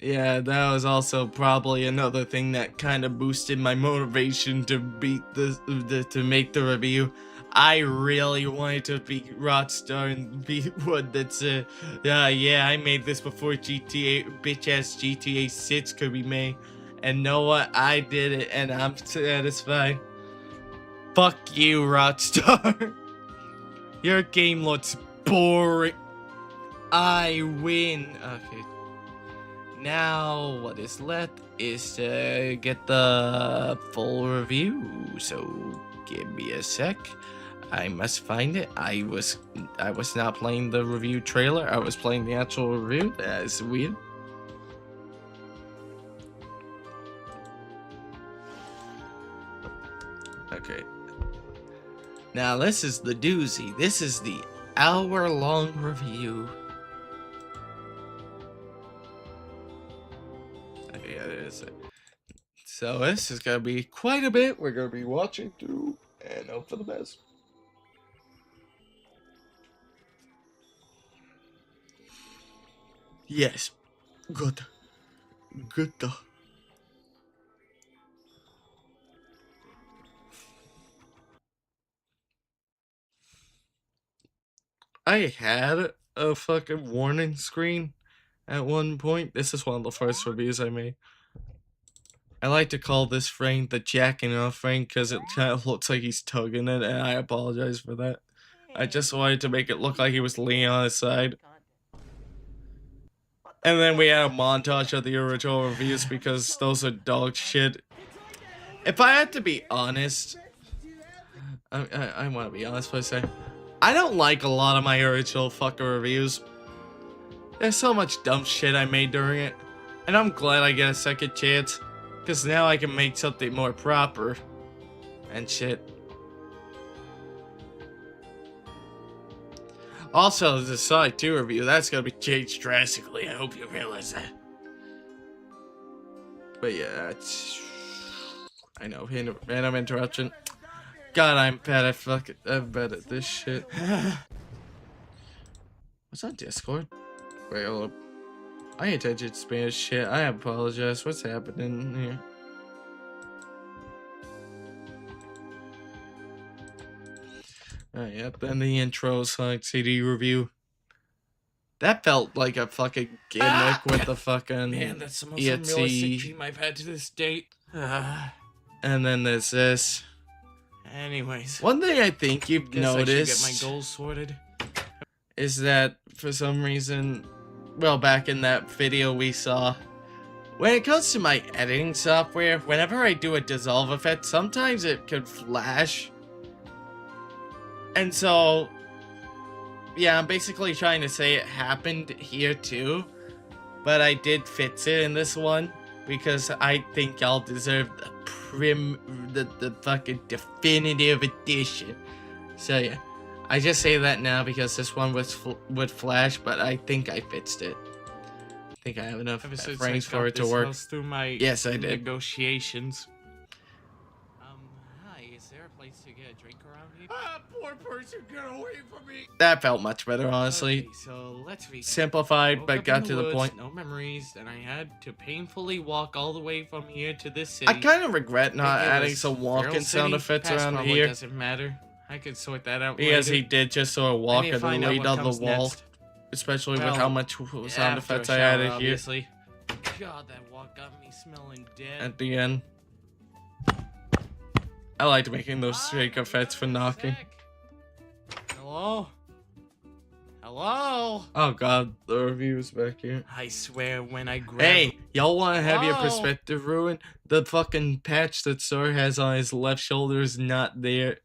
Yeah, that was also probably another thing that kind of boosted my motivation to beat to make the review. I really wanted to beat Rockstar and be one that's yeah, I made this before GTA, bitch ass GTA 6 could be made. And know what? I did it and I'm satisfied. Fuck you, Rockstar. Your game looks boring. I win. Okay. Now, what is left is to get the full review. So, give me a sec. I must find it. I was not playing the review trailer. I was playing the actual review. That is weird. Okay. Now, this is the doozy. This is the hour-long review. Okay, yeah, it is. So this is gonna be quite a bit. We're gonna be watching through and hope for the best. Yes. Good. Good. I had a fucking warning screen at one point. This is one of the first reviews I made. I like to call this frame the jacking off frame because it kind of looks like he's tugging it, and I apologize for that. I just wanted to make it look like he was leaning on his side. And then we had a montage of the original reviews because those are dog shit. If I had to be honest, I want to be honest for a second. I don't like a lot of my original fucking reviews. There's so much dumb shit I made during it. And I'm glad I get a second chance. Because now I can make something more proper. And shit. Also, the Sonic 2 review, that's gonna be changed drastically. I hope you realize that. But yeah, it's... I know, random interruption. God, I'm bad at this shit. What's on Discord? Wait, hold up. I ain't attention to Spanish shit. I apologize. What's happening here? Yep, then the intro Sonic CD review. That felt like a fucking gimmick with the fucking Man, that's the most EXE. unrealistic dream I've had to this date. And then there's this. Anyways, One thing I think you've guess I noticed should get my goals sorted. is that for some reason, well, back in that video we saw, when it comes to my editing software, whenever I do a dissolve effect, sometimes it can flash. And so, yeah, I'm basically trying to say it happened here too, but I did fix it in this one because I think y'all deserve the fucking definitive edition. So yeah, I just say that now because this one would flash, but I think I fixed it. I think I have enough frames for it to work. Through my Yes, I did. Negotiations. Hi, is there a place to get a drink around here? Poor person, get away from me! That felt much better, honestly. Okay, so let's be Simplified, woke but up got in the to the woods, point. No memories, and I had to painfully walk all the way from here to this city. I kind of regret not Think it adding was some walking Feral sound City? effects Past around probably here. Doesn't matter. I could sort that out Because later. he did just sort of I walk need to and find out lay what down the comes wall. next. Especially with Well, how much sound After effects a I shower, added here obviously. God, that walk got me smelling dead. at the end. I liked making those shake effects for knocking. Hello? Hello? Oh god, the review's back here. I swear when I grab... Hey, y'all want to have your Hello? perspective ruined? The fucking patch that Sor has on his left shoulder is not there.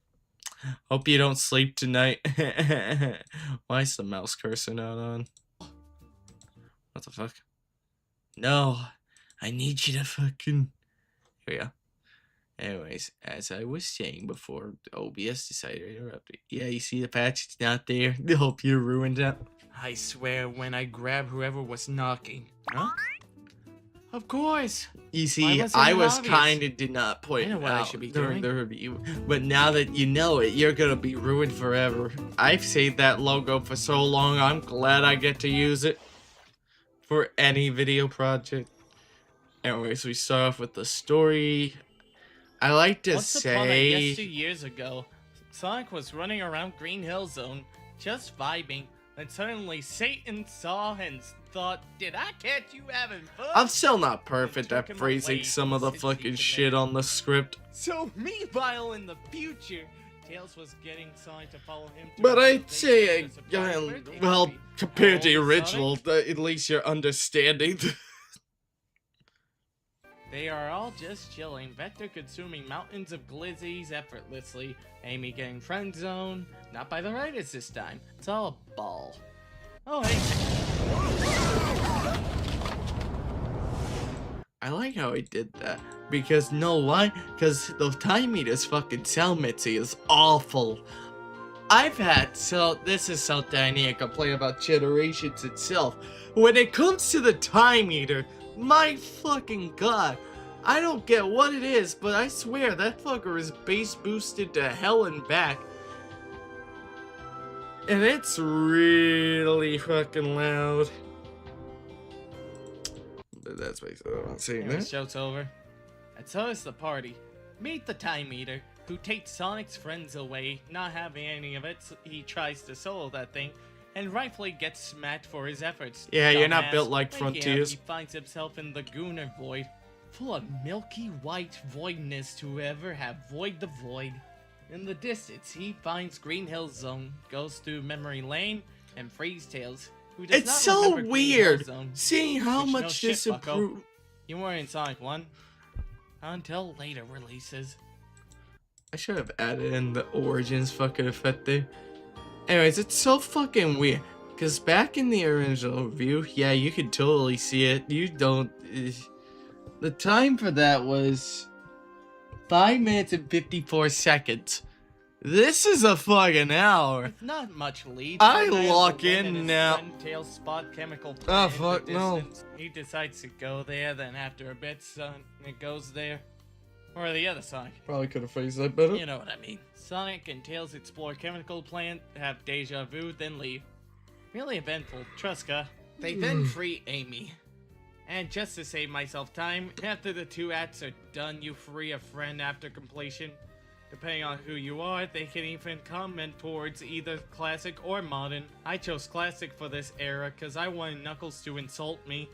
Hope you don't sleep tonight. Why is the mouse cursor not on? What the fuck? No, I need you to fucking... Here we go. Anyways, as I was saying before, OBS decided to interrupt me. Yeah, you see the patch? It's not there. Hope you ruined it. I swear when I grab whoever was knocking. Huh? Of course! You Why see, wasn't I it was obvious? kind of did not point I know it what I out should be during doing. the review, but now that you know it, you're gonna be ruined forever. I've saved that logo for so long. I'm glad I get to use it for any video project. Anyways, we start off with the story. I like to Once upon a say, 2 years ago, Sonic was running around Green Hill Zone, just vibing, and suddenly Satan saw and thought, did I catch you having fun? I'm still not perfect took at him phrasing away some of the 60 fucking to shit make- on the script. So meanwhile in the future, Tails was getting Sonic to follow him to But a I'd say, vacation as a surprise birthday well, party. compared to the Oh, original, at least you're understanding. They are all just chilling, Vector consuming mountains of glizzies effortlessly, Amy getting friend zone, not by the writers this time. It's all a ball. Oh hey, I like how he did that. Because, know why? Because the time meter's fucking sound mixing is awful. This is something I need to complain about Generations itself. When it comes to the time meter, my fucking god. I don't get what it is, but I swear that fucker is bass boosted to hell and back. And it's really fucking loud. But that's basically what I'm saying there. anyway, show's over. And so is the party. Meet the Time Eater, who takes Sonic's friends away, not having any of it, so he tries to solo that thing, and rightfully gets smacked for his efforts. Yeah, you're not Dumbass. built like Waking up, Frontiers. He finds himself in the Gooner Void, full of milky white voidness to ever have void the void. In the distance, he finds Green Hill Zone, goes through Memory Lane, and frees Tails, who does It's not so remember Green Hill weird Zone. seeing how Which, no much shit, this bucko. improved. You weren't in Sonic 1. Until later releases. I should have added in the Origins fucking effect there. Anyways, it's so fucking weird. Because back in the original review, yeah, you could totally see it. You don't... the time for that was 5 minutes and 54 seconds. This is a fucking hour. With not much lead, I Fortnite lock alone in and his now. friend Tails spot chemical Oh, plant in the fuck no. distance. He decides to go there, then after a bit, Sonic goes there. Or the other Sonic. Probably could have phrased that better. You know what I mean. Sonic and Tails explore chemical plant, have deja vu, then leave. Really eventful, Truska. They then free Amy. And just to save myself time, after the 2 acts are done, you free a friend after completion. Depending on who you are, they can even comment towards either classic or modern. I chose classic for this era because I wanted Knuckles to insult me.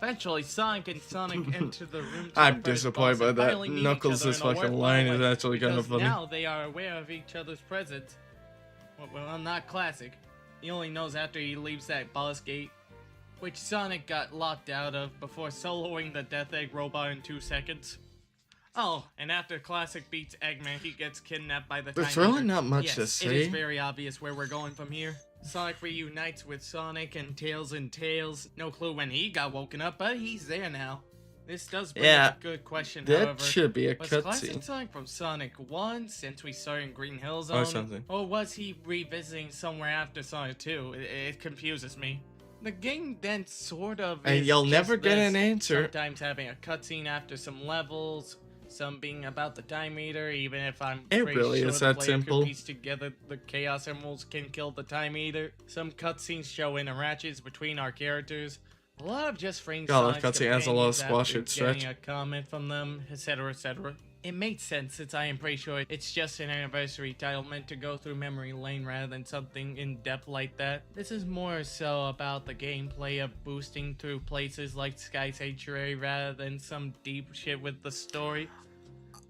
Eventually, Sonic and Sonic enter the room to I'm the first disappointed boss by and that. finally meet Knuckles' each other in a fucking worthwhile line is way, actually kind of because funny. now they are aware of each other's presence. Well, not classic. He only knows after he leaves that boss gate, which Sonic got locked out of before soloing the Death Egg robot in 2 seconds. Oh, and after Classic beats Eggman, he gets kidnapped by the There's Time really Eater. not much Yes, to it is say. very obvious where we're going from here. Sonic reunites with Sonic and Tails. No clue when he got woken up, but he's there now. This does bring Yeah, up a good question, That however. should be a Was Classic cutscene. Sonic from Sonic 1 since we started in Green Hill Or Zone? something. Or was he revisiting somewhere after Sonic 2? It confuses me. The game then sort of And is you'll just never get this, an answer. Sometimes having a cutscene after some levels, some being about the Time Eater, even if I'm It pretty really sure is the that player simple. could piece together the Chaos Emeralds can kill the Time Eater. Some cutscenes show interactions between our characters. A lot of just freeing God, that Sonic's cutscene has a lot of companions squash after and stretch. getting a comment from them, etc., etc. It made sense since I am pretty sure it's just an anniversary title meant to go through memory lane rather than something in depth like that. This is more so about the gameplay of boosting through places like Sky Sanctuary rather than some deep shit with the story.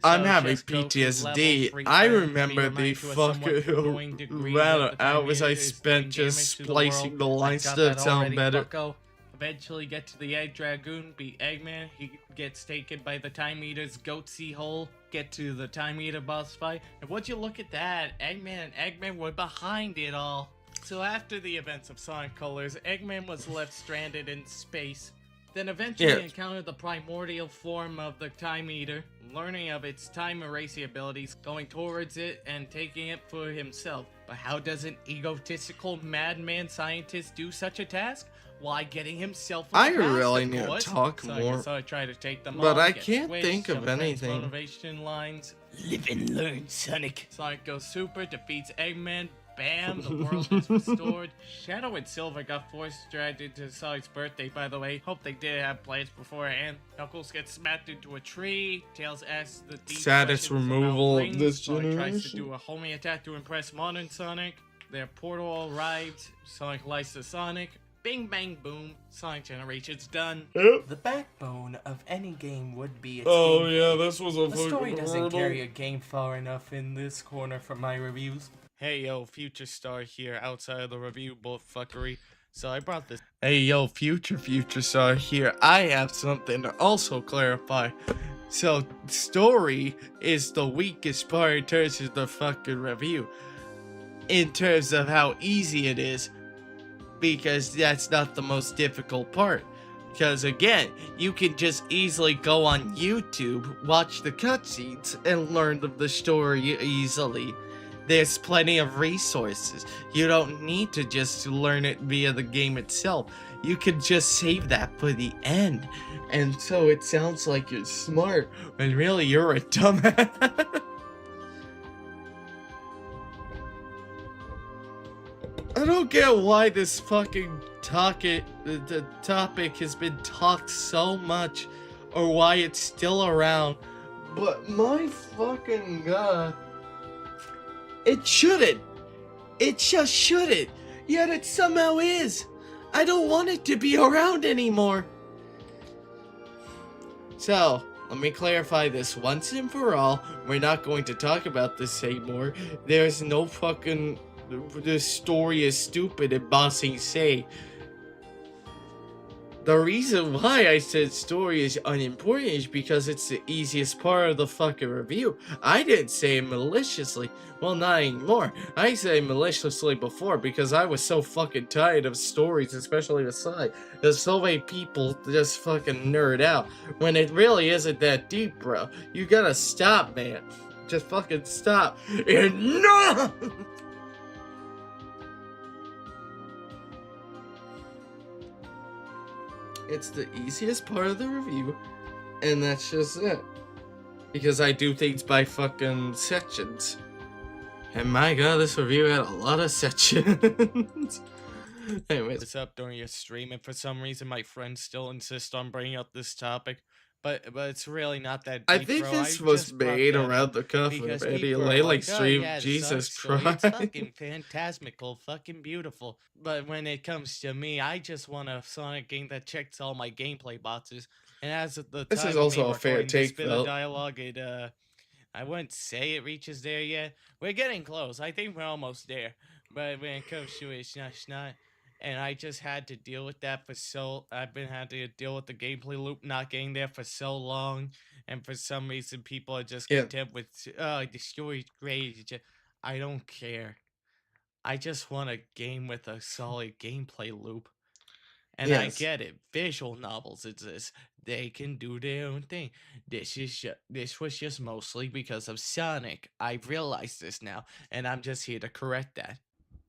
I'm So having just go through levels, PTSD. free I turns, remember be the reminded to a somewhat annoying fucking degree amount that of the Time hours I Eater is spent doing just damage to the splicing world. the lines I got to that sound already, better. bucko. Eventually get to the Egg Dragoon, beat Eggman, he gets taken by the Time Eater's Goatsy hole, get to the Time Eater boss fight, and would you look at that, Eggman and Eggman were behind it all. So after the events of Sonic Colors, Eggman was left stranded in space, then eventually Yeah. encountered the primordial form of the Time Eater, learning of its time erasing abilities, going towards it and taking it for himself. But how does an egotistical madman scientist do such a task? Why, getting himself I a pass, really of need to course. talk So more. I try to take them But on, I get can't squished, think of some friends' anything. motivation lines. Live and learn, Sonic. Sonic goes super, defeats Eggman, bam, the world is restored. Shadow and Silver got forced dragged into Sonic's birthday, by the way. Hope they did have plans beforehand. Knuckles gets smacked into a tree. Tails asks the deep Saddest questions removal about of this Sonic tries to generation. do a homie attack to impress modern Sonic. Their portal arrives. Sonic lies to Sonic. Bing bang boom. Sonic Generation's done. Yep. The backbone of any game would be its Oh gameplay. yeah, this was a The story fucking doesn't carry a hurdle. game far enough in this corner for my reviews. Hey yo, Future Star here, outside of the review bull fuckery. So I brought this. Hey yo, future star here. I have something to also clarify. So, story is the weakest part in terms of the fucking review. In terms of how easy it is. Because that's not the most difficult part. Because again, you can just easily go on YouTube, watch the cutscenes, and learn of the story easily. There's plenty of resources. You don't need to just learn it via the game itself. You can just save that for the end. And so it sounds like you're smart, when really you're a dumbass. I don't get why this fucking the topic has been talked so much, or why it's still around. But my fucking god, it shouldn't. It just shouldn't. Yet it somehow is. I don't want it to be around anymore. So, let me clarify this once and for all. We're not going to talk about this anymore. There's no fucking... This story is stupid and bossing say. The reason why I said story is unimportant is because it's the easiest part of the fucking review. I didn't say it maliciously. Well, not anymore. I said maliciously before because I was so fucking tired of stories, especially the side. There's so many people just fucking nerd out when it really isn't that deep, bro. You gotta stop, man. Just fucking stop. Enough! It's the easiest part of the review, and that's just it. Because I do things by fucking sections. And my god, this review had a lot of sections. Anyways. It's up during your stream, and for some reason my friends still insist on bringing up this topic. But it's really not that deep, I think bro. this I was just brought made that around up the cuff because of Eddie people are Layla like, oh, stream. yeah, the Jesus Sonic story, Christ. it's fucking phantasmical, fucking beautiful. But when it comes to me, I just want a Sonic game that checks all my gameplay boxes. And as of the This time is of also me a fair recording this take, bit though. of dialogue, I wouldn't say it reaches there yet. We're getting close. I think we're almost there. But when it comes to it, it's not. And I just had to deal with that for I've been had to deal with the gameplay loop not getting there for so long. And for some reason, people are just content with, the story's great. I don't care. I just want a game with a solid gameplay loop. And I Yes. get it. Visual novels exist. They can do their own thing. This was just mostly because of Sonic. I realize this now, and I'm just here to correct that.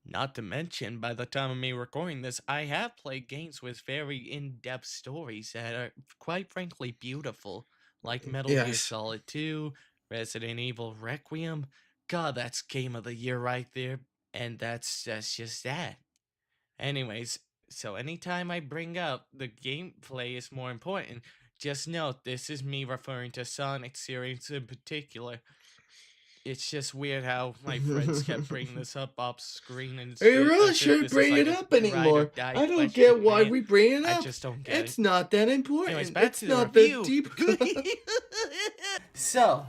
Not to mention, by the time of me recording this, I have played games with very in-depth stories that are, quite frankly, beautiful. Like Metal Gear Yes. Solid 2, Resident Evil Requiem. God, that's game of the year right there. And that's just that. Anyways, so anytime I bring up the gameplay is more important, just note this is me referring to Sonic series in particular. It's just weird how my friends kept bringing this up off screen and We shit, really as if shouldn't this is bring like it a up ride or anymore. die I don't question, get why man. we bring it up. I just don't get It's it. not that important. Anyways, back it's to the not review. that deep. So,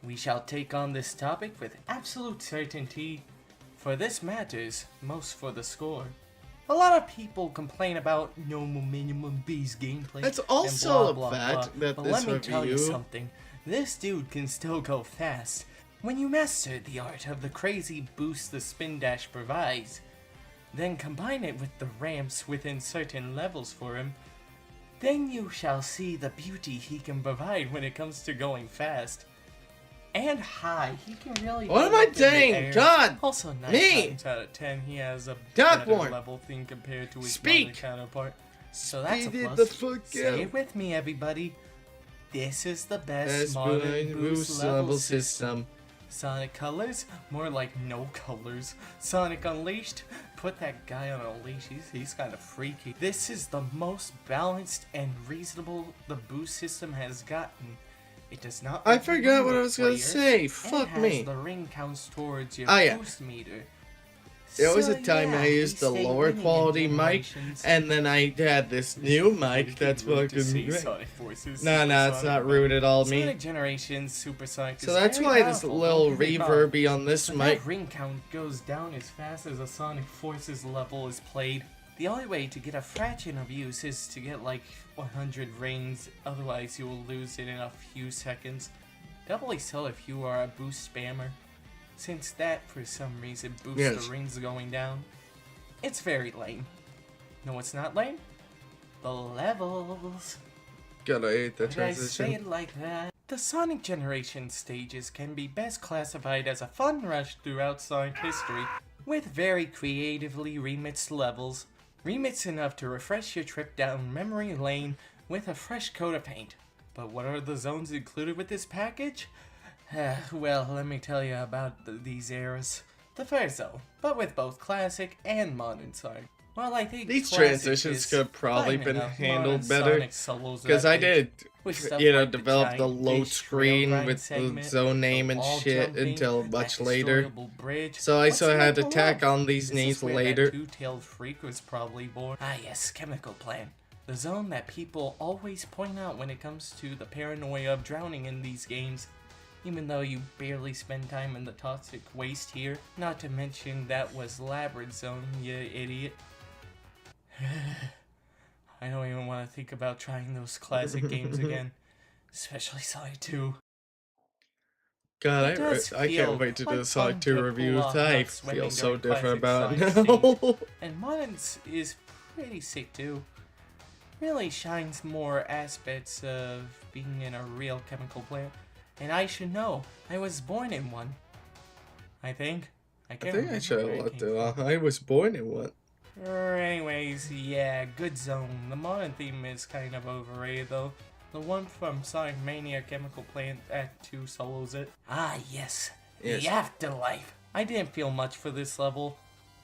we shall take on this topic with absolute certainty, for this matters most for the score. A lot of people complain about no minimum based gameplay. That's and also blah, a blah, fact blah. that But this let me tell you review- something. This dude can still go fast. When you master the art of the crazy boost the spin dash provides, then combine it with the ramps within certain levels for him, then you shall see the beauty he can provide when it comes to going fast. And high, he can really What am go I up in the saying? air. God, Also, 9 me. times out of 10, he has a Darkborn. better level thing compared to his Speak. modern counterpart. So that's a Speed it plus. the fuck Say up. it with me, everybody. This is the best Best modern boost level system. system. Sonic Colors? More like no colors. Sonic Unleashed? Put that guy on a leash, he's kind of freaky. This is the most balanced and reasonable the boost system has gotten. It does not. I forgot what I was gonna players, say. and Fuck has me. The ring counts towards your Oh, yeah. boost meter. There was So, a time yeah, I used the we stay lower winning in quality mic, generations. and then I had this new mic that's fucking great. Sonic Forces, No, it's not rude at all, me. Sonic Generations Supersonic. So is that's very why this powerful, little don't get me wrong. reverby on this But mic. that ring count goes down as fast as a Sonic Forces level is played. The only way to get a fraction of use is to get like 100 rings, otherwise you will lose it in a few seconds. Doubly so if you are a boost spammer, since that for some reason boosts Yes. the rings going down. It's very lame. No, it's not lame? The levels. Gotta hate the Why did I say transition. it like that? The Sonic Generation stages can be best classified as a fun rush throughout Sonic history, with very creatively remixed levels. Remixed enough to refresh your trip down memory lane with a fresh coat of paint. But what are the zones included with this package? Well, let me tell you about these eras. The first zone, but with both classic and modern Sonic. Well, I think These classic transitions is could have probably fine been enough. handled Modern better. Sonic solos Because are I epic, did, with stuff like develop the giant load dish screen rail with grind the segment, zone name and wall shit jumping, until that much later. destroyable bridge. So I What's sort of not had to to tack love? on these This names is where later. That two-tailed freak was probably born. Ah yes, chemical plant. The zone that people always point out when it comes to the paranoia of drowning in these games. Even though you barely spend time in the toxic waste here. Not to mention that was Labyrinth Zone, you idiot. I don't even want to think about trying those classic games again. Especially Sonic 2. God, It does I feel can't wait to do quite the Sonic fun 2 to review. pull off I not swimming feel so during different classic about it Sonic now. stage. And Modern's is pretty sick too. Really shines more aspects of being in a real chemical plant. And I should know. I was born in one. I think. I can't think I remember should where have it looked came it from. up. I was born in one. Anyways, yeah, good zone. The modern theme is kind of overrated though. The one from Sonic Mania Chemical Plant Act 2 solos it. Ah, yes. Yes. The afterlife. I didn't feel much for this level,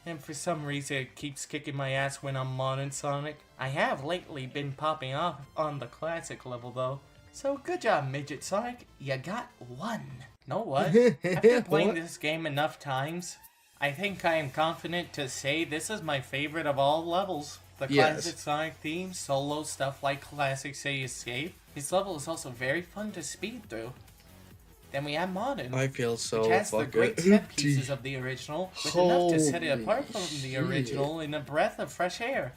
and for some reason it keeps kicking my ass when I'm modern Sonic. I have lately been popping off on the classic level though. So good job, Midget Sonic. You got one. Know what? After playing What? this game enough times, I think I am confident to say this is my favorite of all levels. The Yes. classic Sonic theme, solo stuff like Classic Say Escape. This level is also very fun to speed through. Then we have Modern, I feel so which has the fucking great set empty. pieces of the original, with enough to set it Holy apart from the shit. original in a breath of fresh air.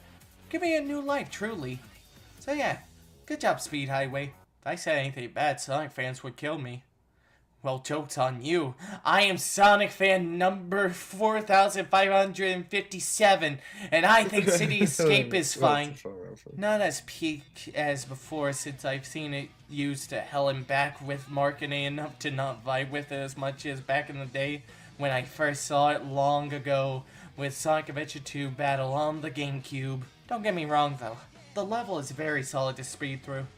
Give me a new life, truly. So yeah, good job, Speed Highway. If I said anything bad, Sonic fans would kill me. Well, joke's on you. I am Sonic fan number 4557, and I think City Escape is fine. Not as peak as before, since I've seen it used to hell and back with marketing enough to not vibe with it as much as back in the day when I first saw it long ago with Sonic Adventure 2 Battle on the GameCube. Don't get me wrong though, the level is very solid to speed through.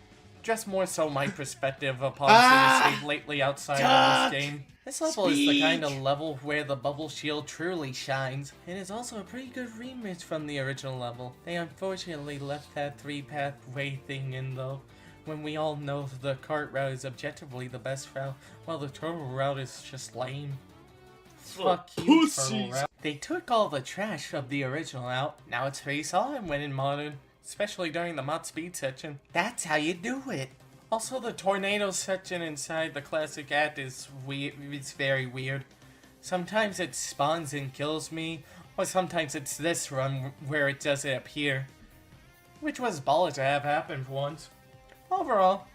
Just more so my perspective upon City Escape lately outside of this game. This level is the kind of level where the bubble shield truly shines, and is also a pretty good remix from the original level. They unfortunately left that 3-pathway thing in though, when we all know the cart route is objectively the best route, while the turtle route is just lame. Fuck you, turtle route. They took all the trash of the original out, now it's pretty solid when in Modern. Especially during the mod speed section. That's how you do it. Also, the tornado section inside the classic act is weird. It's very weird. Sometimes it spawns and kills me, or sometimes it's this run where it doesn't appear. Which was baller to have happened once. Overall,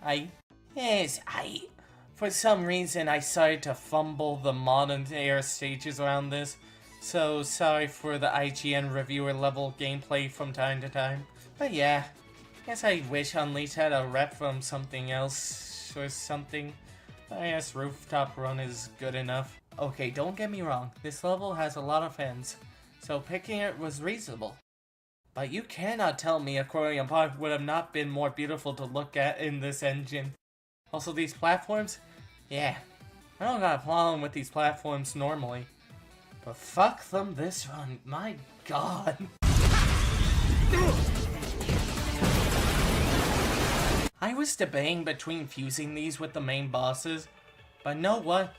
For some reason, I started to fumble the modern era stages around this, so sorry for the IGN reviewer level gameplay from time to time. But yeah, guess I wish Unleashed had a rep from something else or something. I guess Rooftop Run is good enough. Okay, don't get me wrong, this level has a lot of fans, so picking it was reasonable. But you cannot tell me Aquarium Park would have not been more beautiful to look at in this engine. Also, these platforms? Yeah, I don't got a problem with these platforms normally. But fuck them this run, my god. I was debating between fusing these with the main bosses, but know what?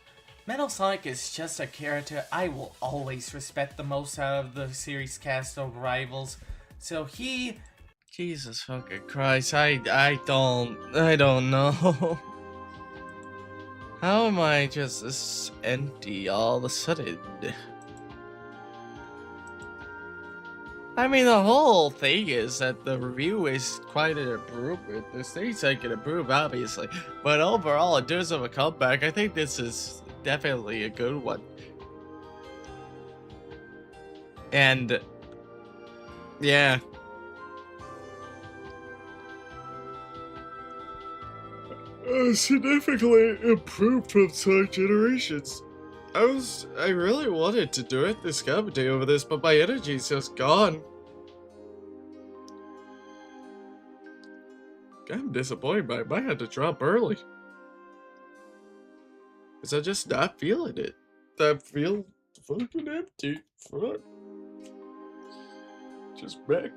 Metal Sonic is just a character I will always respect the most out of the series cast of rivals, so he... Jesus fucking Christ, I don't know. How am I just this empty all of a sudden? I mean, the whole thing is that the review is quite an improvement. The stage I can improve, obviously. But overall, in terms of a comeback, I think this is definitely a good one. And, yeah. Significantly improved from Sonic Generations. I really wanted to do it this comedy over this, but my energy's just gone. I'm disappointed, but I might have to drop early. Cause I'm just not feeling it. I feel fucking empty. Fuck. Just back.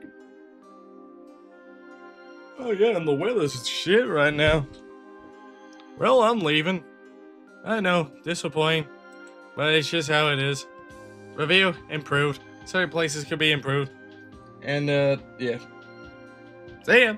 Oh yeah, and the weather's shit right now. Well, I'm leaving. I know, disappointing. But it's just how it is. Review, improved. Certain places could be improved. And, yeah. See ya!